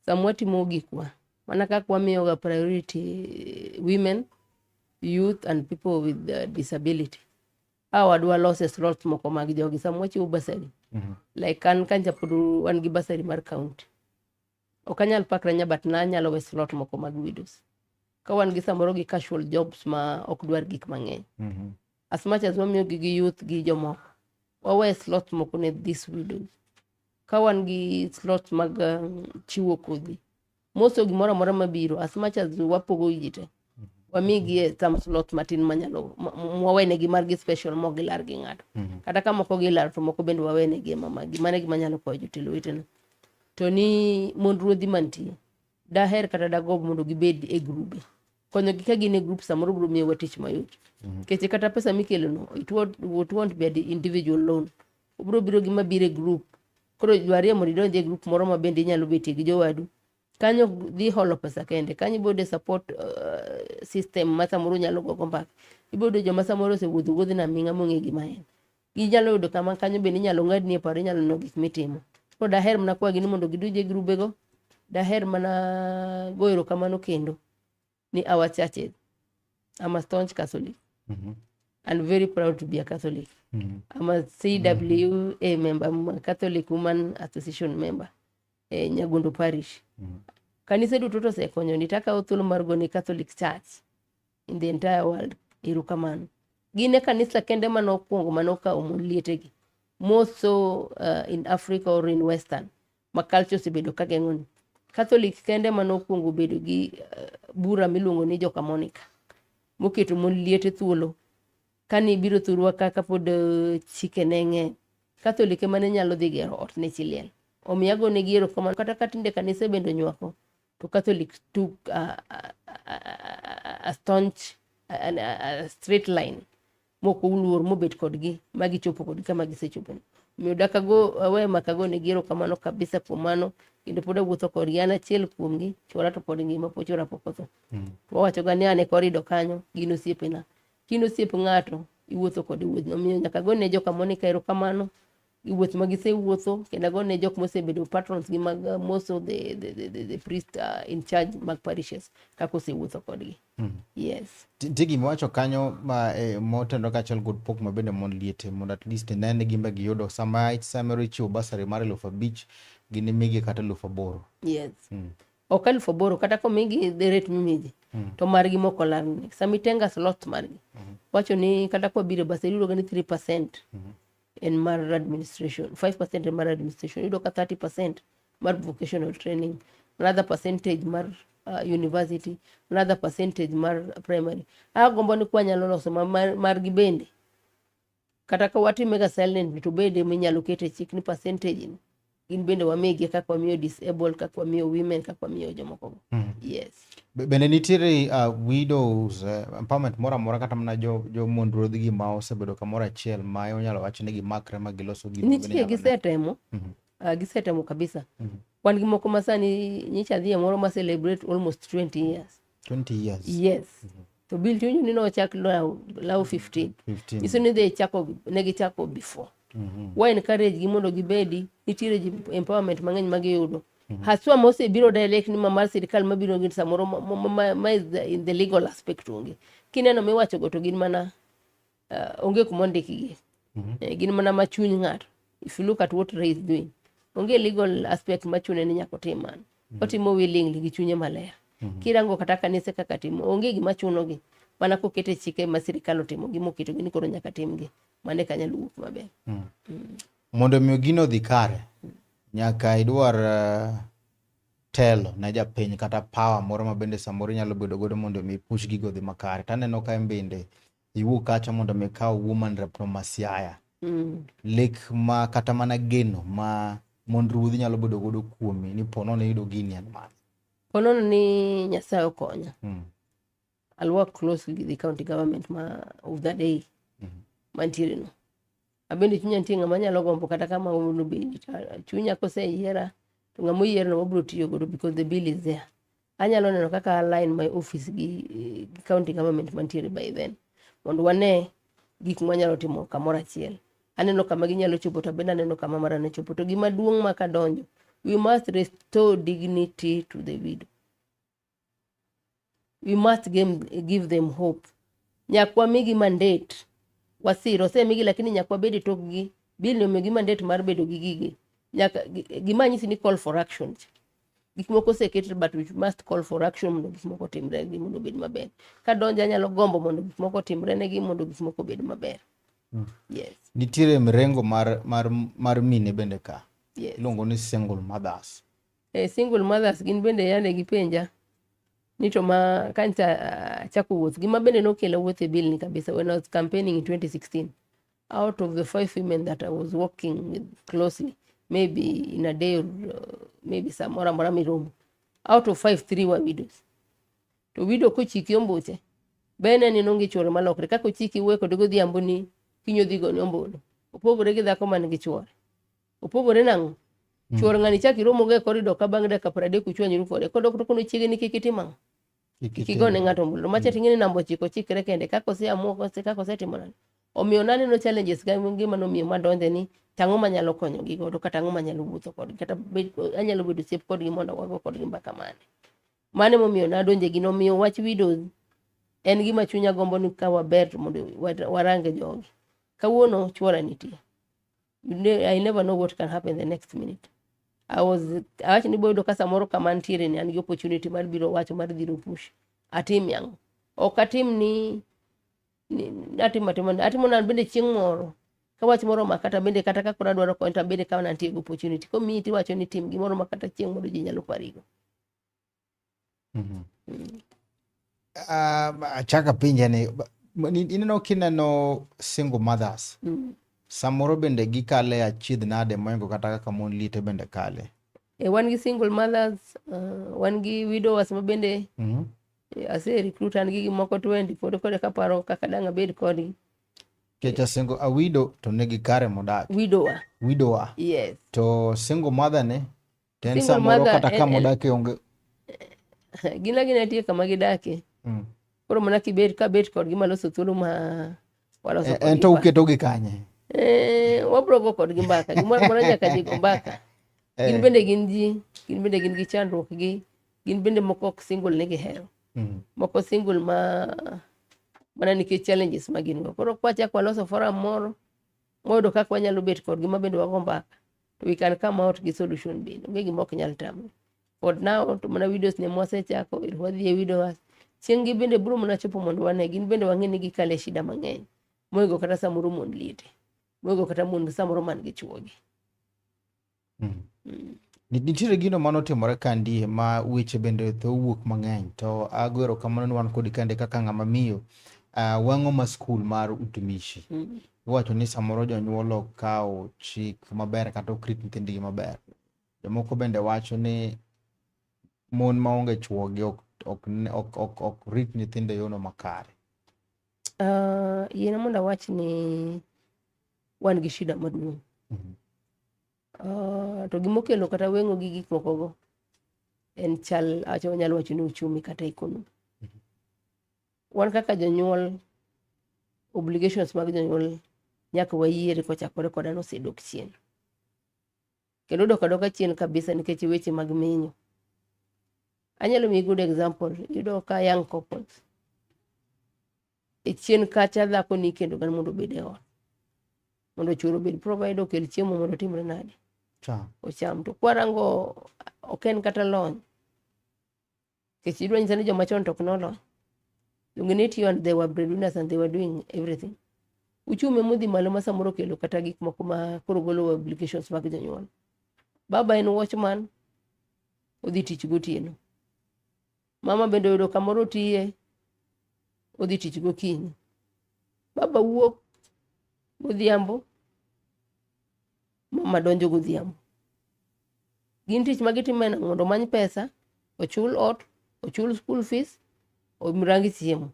samwati mogikwa mana kaka wamiyoga priority women, youth and people with disability. Wadwa lose slots moko mag jogi samwachi ubasari. Like kanja podu wan gi basari mar county. Okanyal pakra nyabat na nyalo we slot moko mag widows. Ka wan gi samoro gi casual jobs ma ok dwar gik mang'eny. As much as wamiyo gi youth gi jomoko. Wawe slots moko ne this widows. Kawan gi slots mag chiwo kodhi. Moso gimora mora mabiro as much as wapogo yite. Wamigi some slots matin manyalo mwawene gi margi special mogi lar gi ng'ato. Kata ka moko gi lar to moko bende wawene gi mama gi mane gi manyalo ko jotelo wetena. To ni mond ruodhi mantie. Daher kata dagob mondo gibed e grube. Konyo gi ka gin e group samoro biro miyo tich mayot. Keche kata pesa mikelo no it won't be the individual loan. Biro biro gima bire group. Koro jwarie mondo idonje group moro ma bende inyalo betie gi jowadu kanyo dhi holo pesa kende kanyo bode support system ma samoro nyalo gogo mbaka ibodo joma samoro wuodhi na minga mong'e gima en ginyalo yudo kama kanyo bende inyalo ng'adni e paro inyalo no gik mitimo koro daher mana kwagi ni mondo giduje grubego daher mana goero kamano kendo ni our churches I'm a staunch Catholic and very proud to be a Catholic. I'm a CWA member, I'm a Catholic Woman Association member, Nyagondo Parish. Kanisa duto to sekonyo nitaka uthulo mar goni Catholic Church in the entire world irukamano. Gine kanisa kende manokwongo manoka omulietegi. Most so in Africa or in Western. Ma culture sebedo kageng'oni. Catholic kende manokwongo bedo gi bura miluongo ni Joka Monica. Moketo mon liete thuolo. Kani biro thurwa kaka pod chike neng'e. Catholic mane nyalo dhi gero ot ne chiliel. Omiyago ne giero kamano kata katinde kanisa bendo nywako. To Catholic took a staunch a straight line. Moko uluor mobet kodgi magi chopo kodgi kama gisechopo. Miyo dakago awe makago ne giero kamano kabisa kuom mano kendo pod awuotho kodgi, an achiel kuomgi, chuora to pod ngima, po chuora pok otho. To wawacho ga ni an e korido kanyo, gin osiepena. Kin osiep ng'ato, iwuotho kode wuoth. Omiyo nyaka gone joka Monica erokamano, wuoth ma gisewuotho, kendo agone jok mosebedo patrons gi mag most of the priest in charge mag parishes kaka osewuotho kodgi. Yes. Nitie gima wacho kanyo motendo kaachiel kod pok ma bende mon liete mondo at least nene gimbe giyudo sama samoro ichiwo basari mar 5,000 gin imigi kata 8,000. Yes. Ok 8,000 kata komigi the rate mimigi. To margi moko larni. Sama itenga slot margi. Wacho ni kata kwa biro basari yudo ni 3% in mar administration, 5% in mar administration, yudo ka 30% mar vocational training, another percentage mar university, another percentage mar primary. Gombo ni kwa nyalo loso mar gibende. Kata ka watimega silent to bende minyalo kete chik ni percentage ni. In bende wamegi kaka wamiyo disabled, kaka wamiyo women, kaka wamiyo jomoko. Yes. Bende nitiere widows empowerment mora mora kata mana jo mon ruodhi ma osebedo kamoro achiel ma onyalo wacho ni gimakre ma giloso gino. Nitie gisetemo. Gisetemo kabisa. Wan gi moko masani nyicha dhie moro ma celebrate almost 20 years. 20 years. Yes. To Bill Tunyu ni no chak law 15. Iso ni negi chako before. Wa encourage gi mondo gibedi, nitiere empowerment mang'eny ma giyudo. Haswa mose biro direct ni mamar sirikal mabiro gin samoro ma in the legal aspect onge. Kineno miwacho go to gin mana onge kumondiki gi. Gin mana machuny ng'ato. If you look at what Ray is doing, onge legal aspect machune ni nyako timan. Otimo willingly gi chunye maler. Kirango kata kanise kaka timo, onge gima chuno gi. Mana kokete chike ma sirikal otimo gima oketo gi ni koro nyaka timgi. Mane kanyalo wuok maber. Mondo miyo gino dhi kare, nyaka idwar telo na japiny kata power moro ma bende samoro nyalo bedo godo mondo mi push gigo dhi makare. Taneno ka bende iwuok kacha mondo mi kaw woman rep no Masiaya. Lek ma kata mana geno ma mon ruodhi nyalo bedo godo kuomi ni pono ne yudo gini an man. Pono ni Nyasaye okonya. I'll work closely with the county government of that day. Mantiere no. Abende chunya nitie ng'ama nyalo gombo kata kama unu be chunya koseyiera to ng'ama oyiero no wabiro tiyo godo because the bill is there. Anyalo neno kaka align my office gi county government mantiere by then. Mondo wane gik mwanyalo timo kamoro achiel. Aneno kama ginyalo chopo to bende aneno kama marane chopo. To gima duong' ma kadonjo, we must restore dignity to the widow. We must give them hope. Nyakwa migi mandate. Wasiro migi lakini nyakwa bedi tokgi. Bill no migi mandate mar bedo gi gigi. Nyaka gima nyisi ni call for action. Gik moko sekete but we must call for action mondo gik moko timre gi mondo bed maber. Kadonjo anyalo gombo mondo gik moko timre ne gi mondo gik moko bed maber. Yes. Nitiere mrengo mar mine bende ka. Yes. Iluongo ni single mothers. Single mothers gin bende yane gi penja. Nito ma kancha chako wuoth. Gima bende nokelo wuoth e bill ni kabisa when I was campaigning in 2016. Out of the 5 women that I was working with closely, maybe in a day or maybe samora mora miromo. Out of 5, 3 were widows. To widow kochiki ombuche. Bene ni nongi chore malokre. Kako chiki uwe kodego dhiambo ni kinyo dhigo ni ombono. Opogore gi dhako man gi chwore. Opogore nango. Chwore ngani chaki romo ge korido ka bang' dakika 30 kuchwanyi rufode. Kodok to kono chiege ni kikitimang. Kigone ng'ato mbulu. Macha ting'eni nambo chiko chikre kende. Kako se amuo kako se timonani. Omiyo nani no challenges gima nomiyo madonde ni tang'o manyalo konyo gi godo kata tang'o manyalo wuotho kodgi kata anyalo bedo siep kodgi mondo wago kodgi mbaka mane. Mane momiyo nadonje gi nomiyo wach widows en gima chunya gombo ni ka waber mondo warange jogi. Kawuono chwora nitie. I never know what can happen the next minute. Awach ni boydo ka samoro kama ntiere ni an gi opportunity mar biro wacho mar dhiro push. Atim yango. Ok atim ni atimo nan bende chieng' moro. Kawach moro makata bende kata ka kura dwaro konta bende kama nantie gi opportunity. Komi ti wacho ni tim gimoro makata chieng' moro ji nyalo parigo. Achaka pinja ni ineno kineno single mothers. Samoro bende gikale achiedh nade moingo kata kaka mon liete bende kale. Wan gi single mothers, wan gi widowers ma bende ase recruit an gi moko 20 pod kode kaparo kaka dang' abed kodgi. Kecha single a widow to negi kare modak. Widower. Widower. Yes. To single mother ne Ten Single samoro mother kata kama odake onge. gina tie kama gidake. Koro mana kabet kodgi maloso thuolo ma waloso kodgi. Ento uketogi kanye? Wabro go kodgi mbaka. Gimoro amora nyaka ji go mbaka. Gin bende gin ji, gin bende gin gi chandruok gi, gin bende moko ok single nigi hero. Moko single mana nikech challenges ma gin go. Koro kwachak waloso forum moro, moyudo kaka wanyalo bet kodgi ma bende wago mbaka. To we can come out gi solution bende. Onge gima ok nyal tamre. For now, to mana videos ne mwasechako, wadhi e videos. Chieng' gi bende biro mana chopo mondo wane, gin bende wang'e ni gikale shida mang'eny. Moyego kata samoro mond liete. Moyego kata mond samoro man gi chuogi. Nitiere gino manotimore kandi ma weche bende tho wuok mang'eny, to agwero kamano ni wan kodi kande kaka ng'ama miyo wang'o ma skul mar utumishi. Iwacho ni samoro jonyuol ok kawo chik maber kata ok rit nyithindgi maber. Jomoko bende wacho ni mon maonge chuogi ok rit nyithinde yono makare. Yiena mondo awach ni wan gi shida maduong'. To gimokelo kata weng'o gi gik mokogo en chal, wanyalo wacho ni uchumi kata ekonomi. Wan kaka jonyuol, obligations mag jonyuol nyaka wayiere kochakore koda nosedok chien. Kendo dok adoka chien kabisa nikech weche mag menyo. Anyalo miyi good example, yudo ka young couples. E chien kacha dhako ni kendo gan mondo obed e ot. Mondo chuoro bed provide okel chiemo mondo timre nade. Ocham. To kwarango ok en kata lony. Kech idwa nyisa ni joma chon to ok nolony. Lunginity and they were breadwinners and they were doing everything. Uchumi modhi malo ma samoro kelo kata gik moko ma koro golo obligations mag jonyuol. Baba en watchman, odhi tich gotieno. Mama bende oyudo kamoro tiye, odhi tich gokinyi. Baba wuok godhiambo, mama donjo godhiambo. Gin tich magitimo en mondo omany pesa, ochul ot, ochul school fees, omrangi chiemo.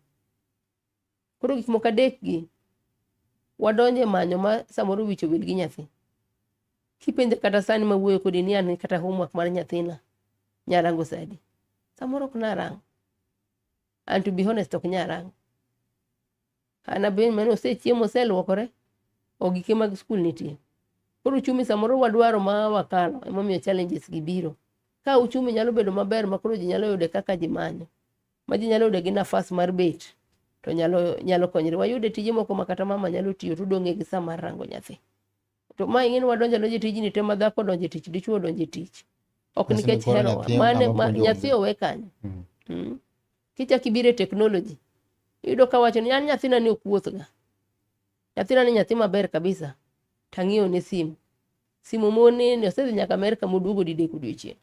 Koro gik moko adek gi wadonje manyo ma samoro wicho wil gi nyathi. Kipenje kata sani ma wuoyo kodi ni an kata homework mar nyathina nyarango sadi. Samoro ok narango. And to be honest ok nyarango. Ana ben mano osechiemo oseluokore, ogike mag skul nitie. Koro uchumi samoro wadwaro ma wakalo, emomiyo challenges gi biro. Ka uchumi nyalo bedo maber ma koro ji nyalo yude kaka ji manyo. Ma ji nyalo yude gi nafas mar bet, to nyalo konyre. Wayude tije moko ma kata mama nyalo tiyo to donge gi sa mar rango nyathi. To ma ing'eni wadonjo tijni te ma dhako donje tich, dichuo donje tich. Ok nikech hero mane nyathi owe kanyo. Kichak ibire technology. Yudo ka wacho ni an nyathina ni okuoth ga. Nyathina ni nyathi maber kabisa. Tang'iyo ne simu. Simu mone osedhi nyaka Amerika moduogo didek odiochieng'.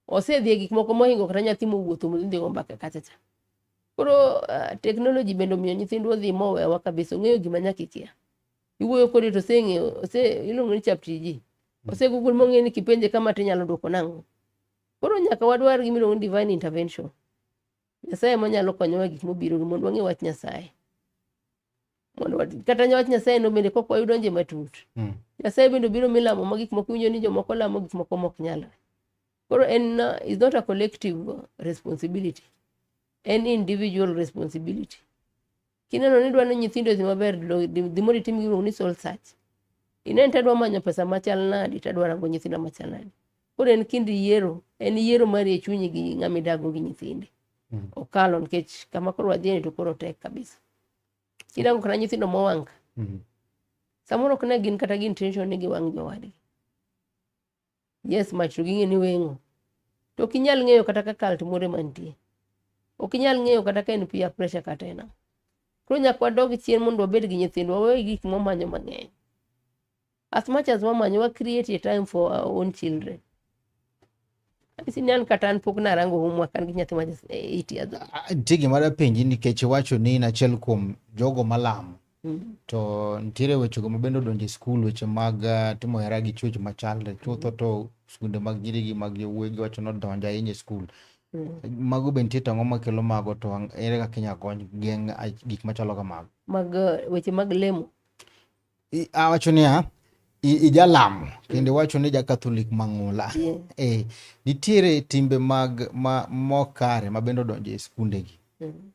Osedhi gik moko mohingo kata nyathi mowuotho modhi go mbaka kacha cha. Koro technology bendo miyo nyithindo odhi mowewa kabisa, ng'eyo gima nyaka ikia. Iwuoyo kodi to seng'eyo, iluongo ni ChatGPT. Google mong'e ni kipenje kama tinyalo duoko nang'o. Koro nyaka wadwar gimiluongo ni divine intervention. Nyasaye manyalo konyowa gik mobiro mondo wang'e wach Nyasaye. Mondo kata wach Nyasaye no bende kok wayudonje matut. Nyasaye bende biro milamo ma gik moko winjo ni jomoko lamo gik moko mok nyalre. Koro is not a collective responsibility. En individual responsibility. Kineno ni dwano nyithindo dhi maber, dhi mondo itim giluongo ni soul search. Inen tadwa manyo pesa machal nadi, tadwa rango nyithindo machal nadi. Koro en kind yiero, en yiero mari e chunyi gi ng'ama idago gi nyithindi. Okalo nikech kama koro wadhieni to koro tek kabisa. Kidango kana nyithindo mowang'. Samoro ok ne gin kata gin tension ni giwang' jowadgi. Yes, mach to ging'e ni weng'o. To ok inyal ng'eyo kata ka cult moro mantie. Ok inyal ng'eyo kata ka en peer pressure kata ena. Koro nyaka wadog chien mondo wabed gi nyithindwa, wawe gik momanyo mang'eny. As much as wamanyo, wa create a time for our own children. Sini an kata an pok narango homework an gi nyathi ma 8 years old. Tigi mara penji nikech wacho ni achiel kuom jogo malamo. To nitiere wechego mabende odonjo e skul, weche mag timo hera gi chuech machalre. Chutho to skunde mag nyiri gi mag yawuoyi wacho ni odonjo ahinya e skul. Mago be nitie tang'o makelo mago, to ere kaka inyalo kony geng' gik machalo kamago? Mag weche mag lemo. Awacho niya, ijalamo kendo wacho ni ja-Catholic mang'ula. Nitiere timbe mag mokare ma bende odonjo e skundegi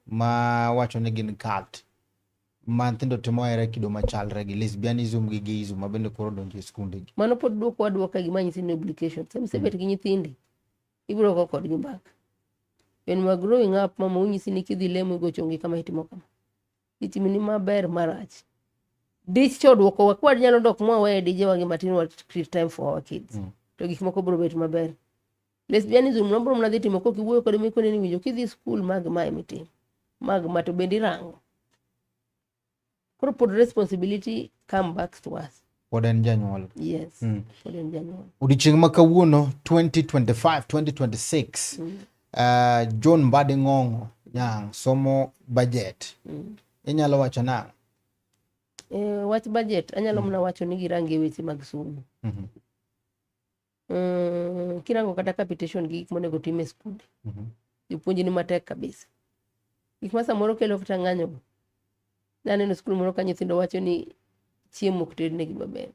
ma wacho ni gin cult ma nyithindo timo hera kido machalre gi lesbianism gi gayism ma bende koro odonjo e skundegi. Mano pod duoko gima nyithindo obligation. Sama isebet gi nyithindi, ibiro go kodgi mbaka. When we are growing up, mama unyisi ni kidhi lemo go chongi kama itimo kama. Itimini maber marach. Dich choduoko wakwad nyalo dok mwawe dije wangi matin wa create time for our kids. To gik moko biro bet maber. Lesbianism nobro mnadhi timo ko kiwuoyo kod mikone ni winjo kidhi school mag ma mitim. Mag ma to bendi rango. Koro pod responsibility come back to us. Pod en janyuol. Yes. Pod en janyuol. Odiochieng' ma kawuono 2025 2026 John Mbadi Ng'ong'o nyang somo budget. Inyalo wacho nang'o? Wach budget anyalo mna wacho ni girangi weche mag somo. Kirango kata capitation gi gik monego time skunde. Jopuonj ni matek kabisa. Gik ma samoro kelo kata ng'anyo. Naneno skul moro ka nyithindo wacho ni chiemo ok tednegi maber.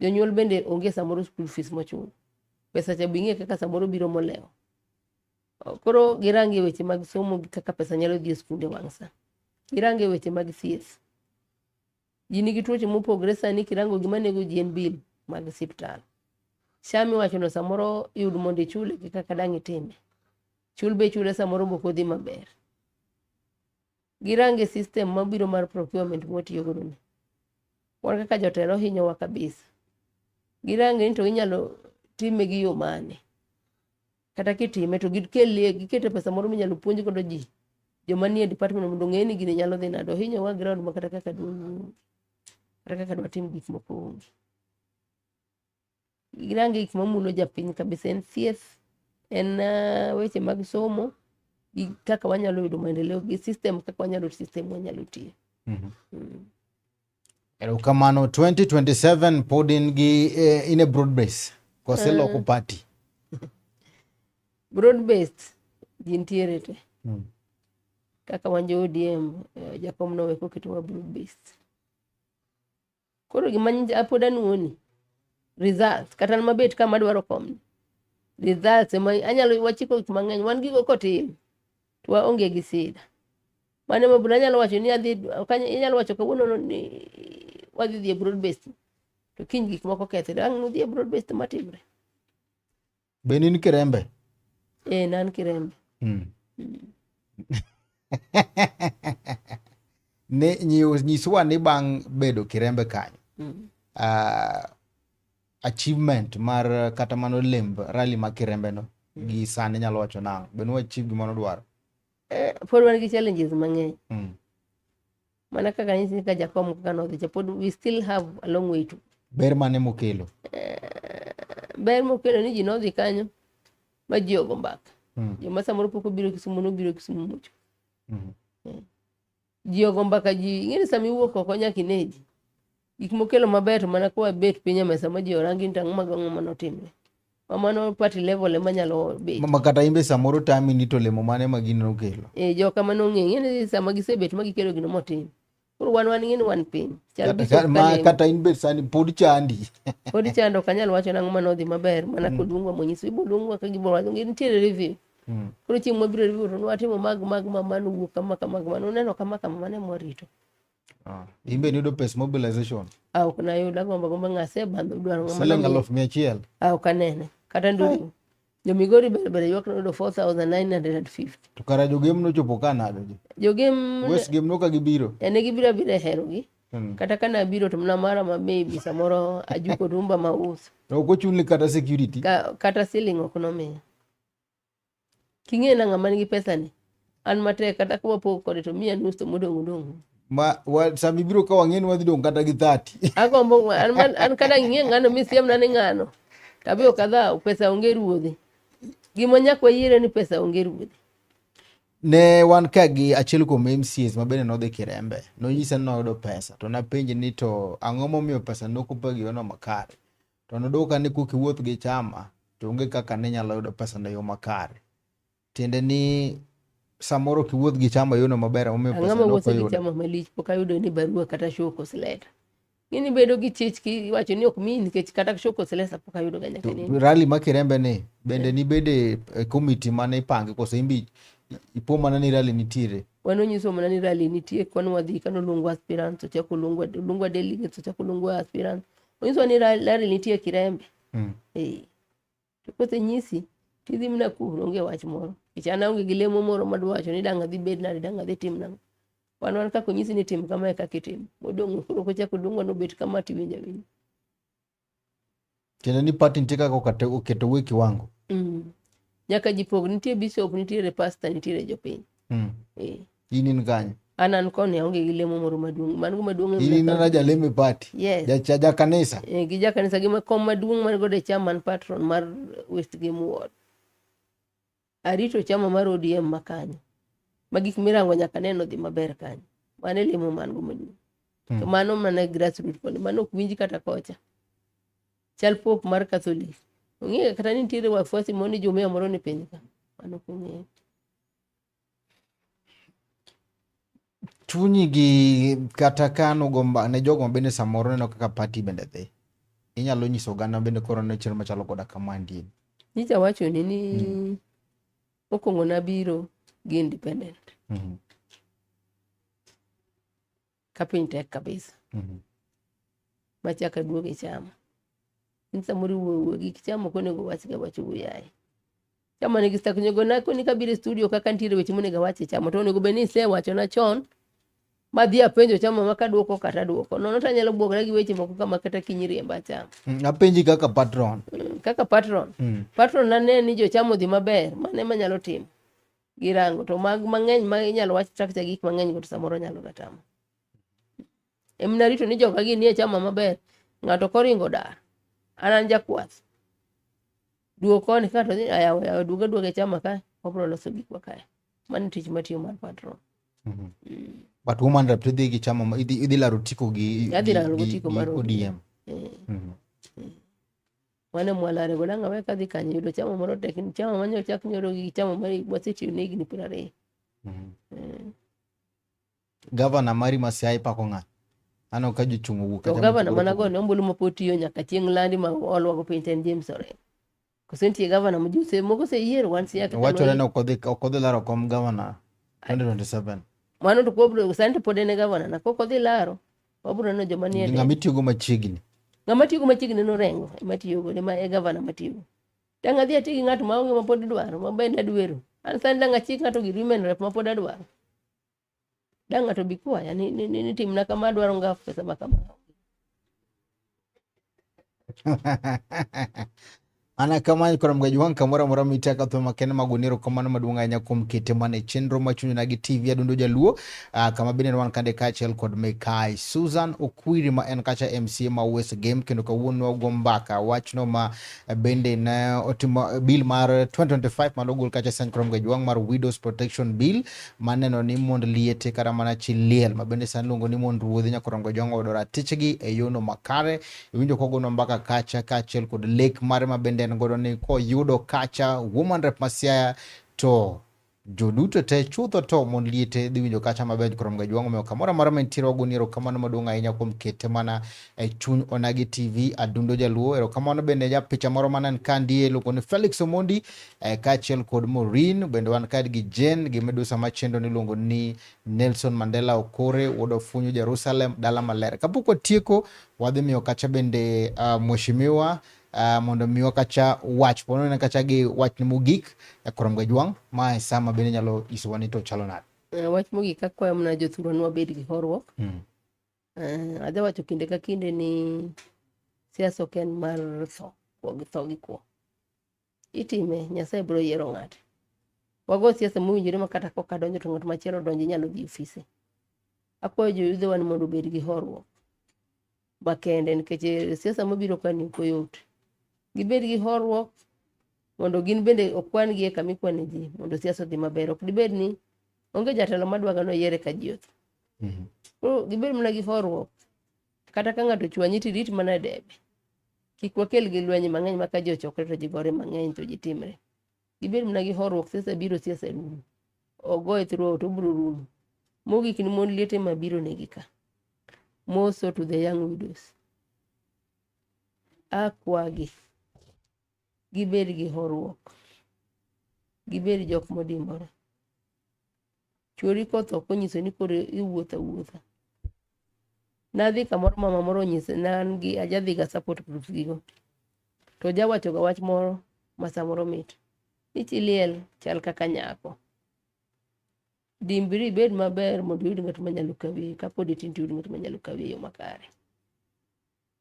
Jonyuol bende onge samoro school fees mochulo. Pesa cha bingie kaka samoro biro molewo. Koro girangi weche mag somo kaka pesa nyalo dhi e skunde wang' sa. Girangi weche mag thieth. Ji nigi tuoche mopogore sani kirango gima nego ji en bil mag siptal. Shami wacho no samoro yud mondo ichule kaka dang' itime. Chul be chule samoro bok odhi maber. Girange system mabiro mar procurement motiyo godo ni. Wan kaka jotelo hinyowa kabisa. Girange ni to inyalo time gi yo mane. Kata kitime to gikete pesa moro minyalo puonj godo ji. Joma nie department mondo ng'e ni gini nyalo dhi nado hinyowa ground ma kata kaka dwa tim gik moko. Girange gik mamulo japiny kabisa en thieth, en weche mag somo, gi kaka wanyalo yudo maendeleo gi system kaka wanyalo tiyo. Erokamano 2027 pod in gi in a broad base. Kose loko party. Broad based gintiere te. Kaka wanjo ODM jakom no weko keto broad based. Koro gima apoda nuoni results kata mabet kama dwaro kom. Results anyalo wachiko gik mang'eny wan gigo kotim. To waonge gi sida. Mane mabula nyalo wacho ni adhi inyalo wacho kawuono ni wadhi dhi broad based. To kiny gik moko kethre ang' nudhi broad based matimre. Ben in Kirembe? Nan Kirembe. Ne nyiswa ni bang' bedo Kirembe kanyo. Achievement mar kata mano lemb rally ma Kirembe no gi sani nyalo wacho nang'o. Ben wachieve gima nodwaro. Pod wan gi challenges mang'eny. Mana kaka nyisi ka jakom kaka nodhi pod we still have a long way to. Ber mane mokelo? Ber mokelo ni ji nodhi kanyo ma ji ogo mbaka. Joma samoro pok obiro Kisumu nobiro Kisumu mucho. Ji ogo mbaka ji ing'eni sami wuok oko nyaka ineji. Gik mokelo maber to mana kwa bet piny e mesa ma ji orangi ni tang'o magang'o manotimre. Mano party level ema nyalo bet. Mama kata imbe samoro tami ni to lemo mane ma gino nokelo. Joka mano ng'eni sama gisebet ma gikelo gino motim. Koro wan ng'eni wan piny. Kata in bet sani pod chandi. Pod chando kanyal wacho nang'o manodhi maber mana kodungwa monyisi ibo dungwa ka giboro wacho ng'eni nitiere review. Koro chieng' mabiro review to nwatimo mag mano wuok kama neno kama mane mwarito. Imbe nido pes mobilization. Ok nayuda gomba ng'ase bando dwaro ng'ama. Siling 1,100. Ok anene. Kata nduru. Jomigori bere ywak nodo 4,950. To kara jogem nochopo kanado ji. Jogem West game no ka gibiro. Ene gibiro herogi. Kata kana biro to mna mara ma maybe samoro ajuko rumba mauso. To ok ochulni kata security. Kata ceiling ok nomiyo. King'e na ng'ama nigi pesa ni. An matek kata kwa poko kode to miya nus to modong'. Sami biro ka wang'eni wadhi dong' kata gi 30. Agombo an kada ng'e ng'ano misiem na ni ng'ano. Tabio kadha pesa onge ruodhi. Gima nyakwa yiere ni pesa onge ruodhi. Ne wan ka gi achiel kuom MCAs ma bende nodhi Kirembe. Nonyisa ni noyudo pesa. To napenje ni to ang'o momiyo pesa nokupa gi yono makare. To noduoka ni kukiwuoth gi chama to onge kaka ne nyalo yudo pesa na yo makare. Tiende ni samoro kiwuoth gi chama yono maber omiyo pesa nokoyudo. Ang'ama wuotho gi nokoyudo. chama malich pok ayudo ni barua kata shoko sleta. Gini bedo gi chich kiwacho ni ok miyi nikech kata shoko Selesa pok ayudo ga nyaka nini. Rally ma Kirembe ni bende ni bede komiti mane ipange kose imbi ipo mana ni rally nitiere. Wano nyiso mana ni rally nitie kwano wadhi kano luongo aspirants ochako luongo delegates ochako luongo aspirants. Onyiso ni rally nitie Kirembe. To kose nyisi tidhi mna kuro onge wach moro. Ichana onge gi lemo moro madwacho ni danga dhi bed nade danga dhi tim nang'o. Wan kako nyisi ni tim kama kaka itim. Modong' koro kochako dong'wa no bet kama tiwinja winja. Kendo ni party nitie kaka oketo we kiwango. Nyaka jipog nitie bishop nitiere pastor nitiere jopiny. In kanye? An koni aonge gi lemo moro maduong'. Mango maduong'. In na jaleme party. Yes. Ja kanisa. Gi ja kanisa gima kom maduong' man godo chairman patron mar West Game Ward. Arito chama mar ODM makanyo. Magik mirango nyaka neno dhi maber kanyo. Mane lemo man go maduong'. To mano mana grassroots koni. Mano ok winji kata kocha. Chal pop mar Catholic. Ong'e kata ni nitiere wafuasi moni jumea moro ni piny ka. Mano kong'e. Chunyi gi kata kano gomba ne jogo bende samoro neno kaka party bende dhi. Inyalo nyiso oganda bende koro ne chiro machalo koda kamandi. Nicha wacho ni mokwongo nabiro gi independent. Kapiny tek kabisa. Machaka duoge chama. Nisa muri wuo gi chama konego wach ga wacho yaye. Chama nigi stak nyogo na koni kabire studio kaka ntiere weche monego wache chama to onego beni se wacho na chon. Madhi apenjo chama maka duoko kata duoko. Nono ta nyalo bwogra gi weche moko kama kata kinyiriemba chama. Apenji kaka patron. Kaka patron. Patron nane ni jo chamo dhi maber. Mane manyalo timo. Girango to mag mang'eny ma inyalo wach structure gik mang'eny goto samoro nyalo gatamo. Emna rito ni joga gi nie chama maber. Ng'ato koringo dar. Anan jakwath. Duoko ni kato dhi ayaw duoge chama ka. Obro loso gikwa kae. Mani tich matiyo mar patron. But woman rep dhi gi chama idhi laro tiko gi ODM. Wane mwalare go danga weka dhi kanye yudo chama moro tek ni chama manyo chak nyoro gi chama mari wasiti negi ni 20. Governor mari Masiai pako ng'a. Ano ka jochungu wuok. To governor manago ne ombulu mapotiyo nyaka chieng' landi ma olwago piny ten James Orengo. Kosentie governor mjuse moko se yiero wan siya kata. Wacho ne okodhi laro kom governor 2027. Mano to kobro sante pode ne governor na kokodhi laro. Obro no joma nie. Ng'ama tiyo go machiegni. Ng'ama tiyo go machiegni no Orengo ema tiyo go ma e governor matiyo. Danga dhi ati gi ng'at ma onge mapod dwaro mabende adwero. An san danga chik ng'ato gi women rep mapod adwaro. Danga to bikwaya ni timna kama dwaro nga pesa makama. Ana kama kora mgajwang kamora mora mitaka to makene maguniro kamano maduonga nya kum kete mane chenro machunyo nagi TV adundo jaluo kama bine wan kande kachel kod Mekai Susan Okwiri ma en kacha MC ma West Game kendo ka wuno gombaka wachno ma bende na otimo bill mar 2025 malogul kacha sen krom mgajwang mar Widows Protection Bill maneno ni mond liete kara mana chiliel ma bende san lungo ni mond ruodhi nya krom mgajwang odora tichegi e yono makare winjo kogono mbaka kacha kachel kod lake mare ma bende ngodo ni ko yudo kacha woman rep Masiaya to joduto te chutho to mon liete dhi winjo kacha maber krom gajwango me kamora mara mentiro guniro kamano madonga inya kum kete mana e chuny Onagi TV adundo jaluo ero kamano bende ja picha moro manan kandie loko ni Felix Omondi kachel kod Maureen bende wan kad gi Jen gi Medusa machendo ni longo ni Nelson Mandela Okore wodo funyo Jerusalem dala maler kapoko tieko wadhi miyo kacha bende mheshimiwa mondo miwa kacha wach pono na kacha gi wach ni mugik krom gajwang ma sama bende nyalo iswani to chalo nade wach mugik akwayo mna jothuro nwa bed gi horruok adha wacho kinde ka kinde ni siasa ok en mar tho gi kwo itime Nyasaye biro yiero ng'ato wago siasa mowinjore ma kata koka donjo to ng'at machielo donjo nyalo dhi ofise akwayo joyudhe wan mondo bed gi horruok makende nikech siasa mabiro kani koyot gibed gi horruok mondo gin bende okwan gi kama ikwane ji mondo siasa dhi maber ok dibed ni onge jatelo madwaga no yiere ka ji oth gibed mana gi horruok kata ka ng'ato chwanyi to rit mana debe kik wakel gi lweny mang'eny ma ka ji ochokre to ji gore mang'eny to ji timre gibed mana gi horruok siasa biro siasa rumo ogoye throughout obiro rumo mogik ni mon liete mabiro negi ka moso to the young widows. Akwagi gibed gi horuok, gibed jok modimbore. Chuori koth ok onyiso ni koro iwuotha wuotha. Nadhi kamoro mama moro nyise nan gi ajadhi ga support groups gigo. To jawacho ga wach moro ma samoro mit. Nichi liel chal kaka nyako. Dimbri bed maber mondo yud ng'at manyalo kawi, kapod itin yud ng'at manyalo kawi yo makare.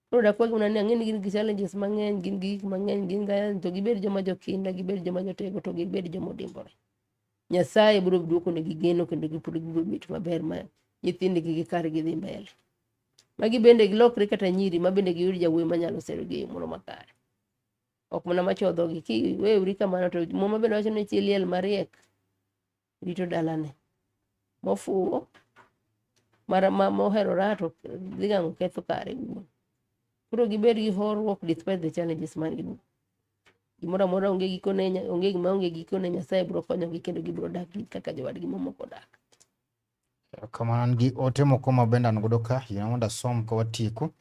Koro dakwagi una ni ang'eni gin gi challenges mang'eny, gin gi gik mang'eny, gin ga to gibed joma jokinda, gibed joma jotego, to gibed joma odimbore. Nyasaye biro duoko negi geno kendo gipod gibiro bet maber ma nyithindgi gikar gidhi mbele. Magi bende gilokre kata nyiri ma bende giyud jawuoyi manyalo sero gi moro makare. Ok mana machodho gi ki weuri kamano to mama bende wacho ni chi liel mariek rito dalane. Mofuwo mohero rato dhi gang'o ketho kare. Koro gibed gi horuok despite the challenges man gi. Gimoro amora onge gikone, onge gima onge gikone, Nyasaye biro konyogi kendo gibiro dak kaka jowadgi mamoko dak. Kamano gi ote moko ma bende an godo ka, mondo asom ka watieko.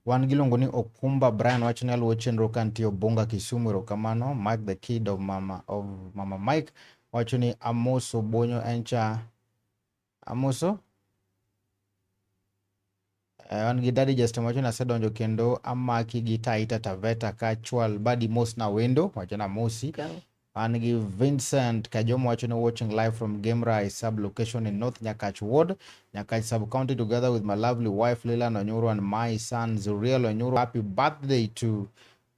Wan giluongo ni Okumba Brian wacho ni aluwo chenro ka nitie Obonga Kisumu. Erokamano. Mike the kid of Mama Mike wacho ni amoso bonyo encha amoso. Wan gi Daddy Justin wacho ni asedonjo kendo amaki gi Taita Taveta ka chwal badi mos na wendo wacho na mosi. Wan gi Vincent Kajomo wacho ni watching live from Gemra sub location in North Nyakach Ward, Nyakach sub county, together with my lovely wife Leland Onyuru and my son Zuriel Onyuru. Happy birthday to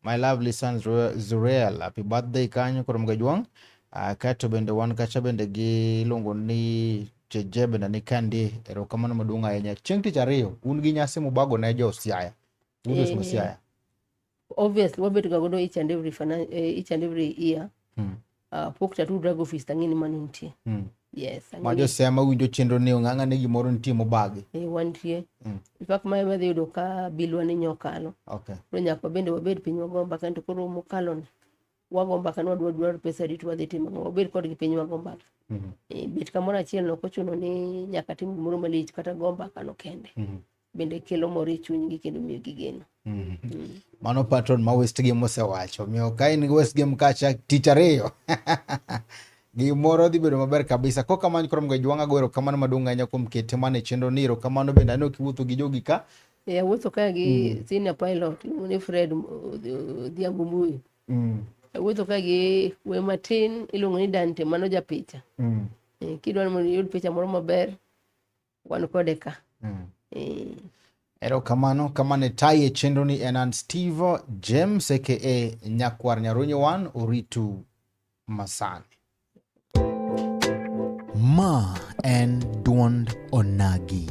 my lovely son Zuriel. Happy birthday kanyo kurom gajuang. Kato bende wan kacha bende gi longo ni Jejebe na nikandi. Erokamano maduong' ahinya. Chieng' tich ariyo un gi nyasi mubago ne jo Siaya. Udos Siaya. Obviously wabet ga godo each and every year. Pok tatu drug office tangini manuntie. Yes. Majo sema winjo chenro ni ong'ang'a ni gimoro nitie mobagi. Wantie. In fact my mother yudo ka bilwa ni nyokalo. Okay. Ro nyako bende wabed piny wagomba kanto koro mokalo ni. Wagomba kan wadwaro pesa ditu wadhi timo. Wabed kod gi piny wagomba. Bet kamoro achiel no kochuno ni nyaka tim gimoro malich kata gomba kano kende. Bende kelo mor e chunygi kendo miyo gi geno. Mano patron ma West Game osewacho. Miyo ka in gi West Game kacha tich ariyo. Gimoro dhi bedo maber kabisa. Koka manyo kurom gajuanga go erokamano maduong' ahinya kuom kete mane chenro ni. Erokamano bende aneno kiwuotho gi jogi ka. Wuotho ka gi senior pilot ni Fred Dhiambo Mbuyi. Wuotho ka gi we matin iluongo ni Dante mano ja picha. Kidwani mondo iyud picha moro maber wan kode ka. Erokamano kamane taye chenro ni en Steve James aka Nyakwar Nyarunyi Wan Oritu Masani. Ma en duond onagi.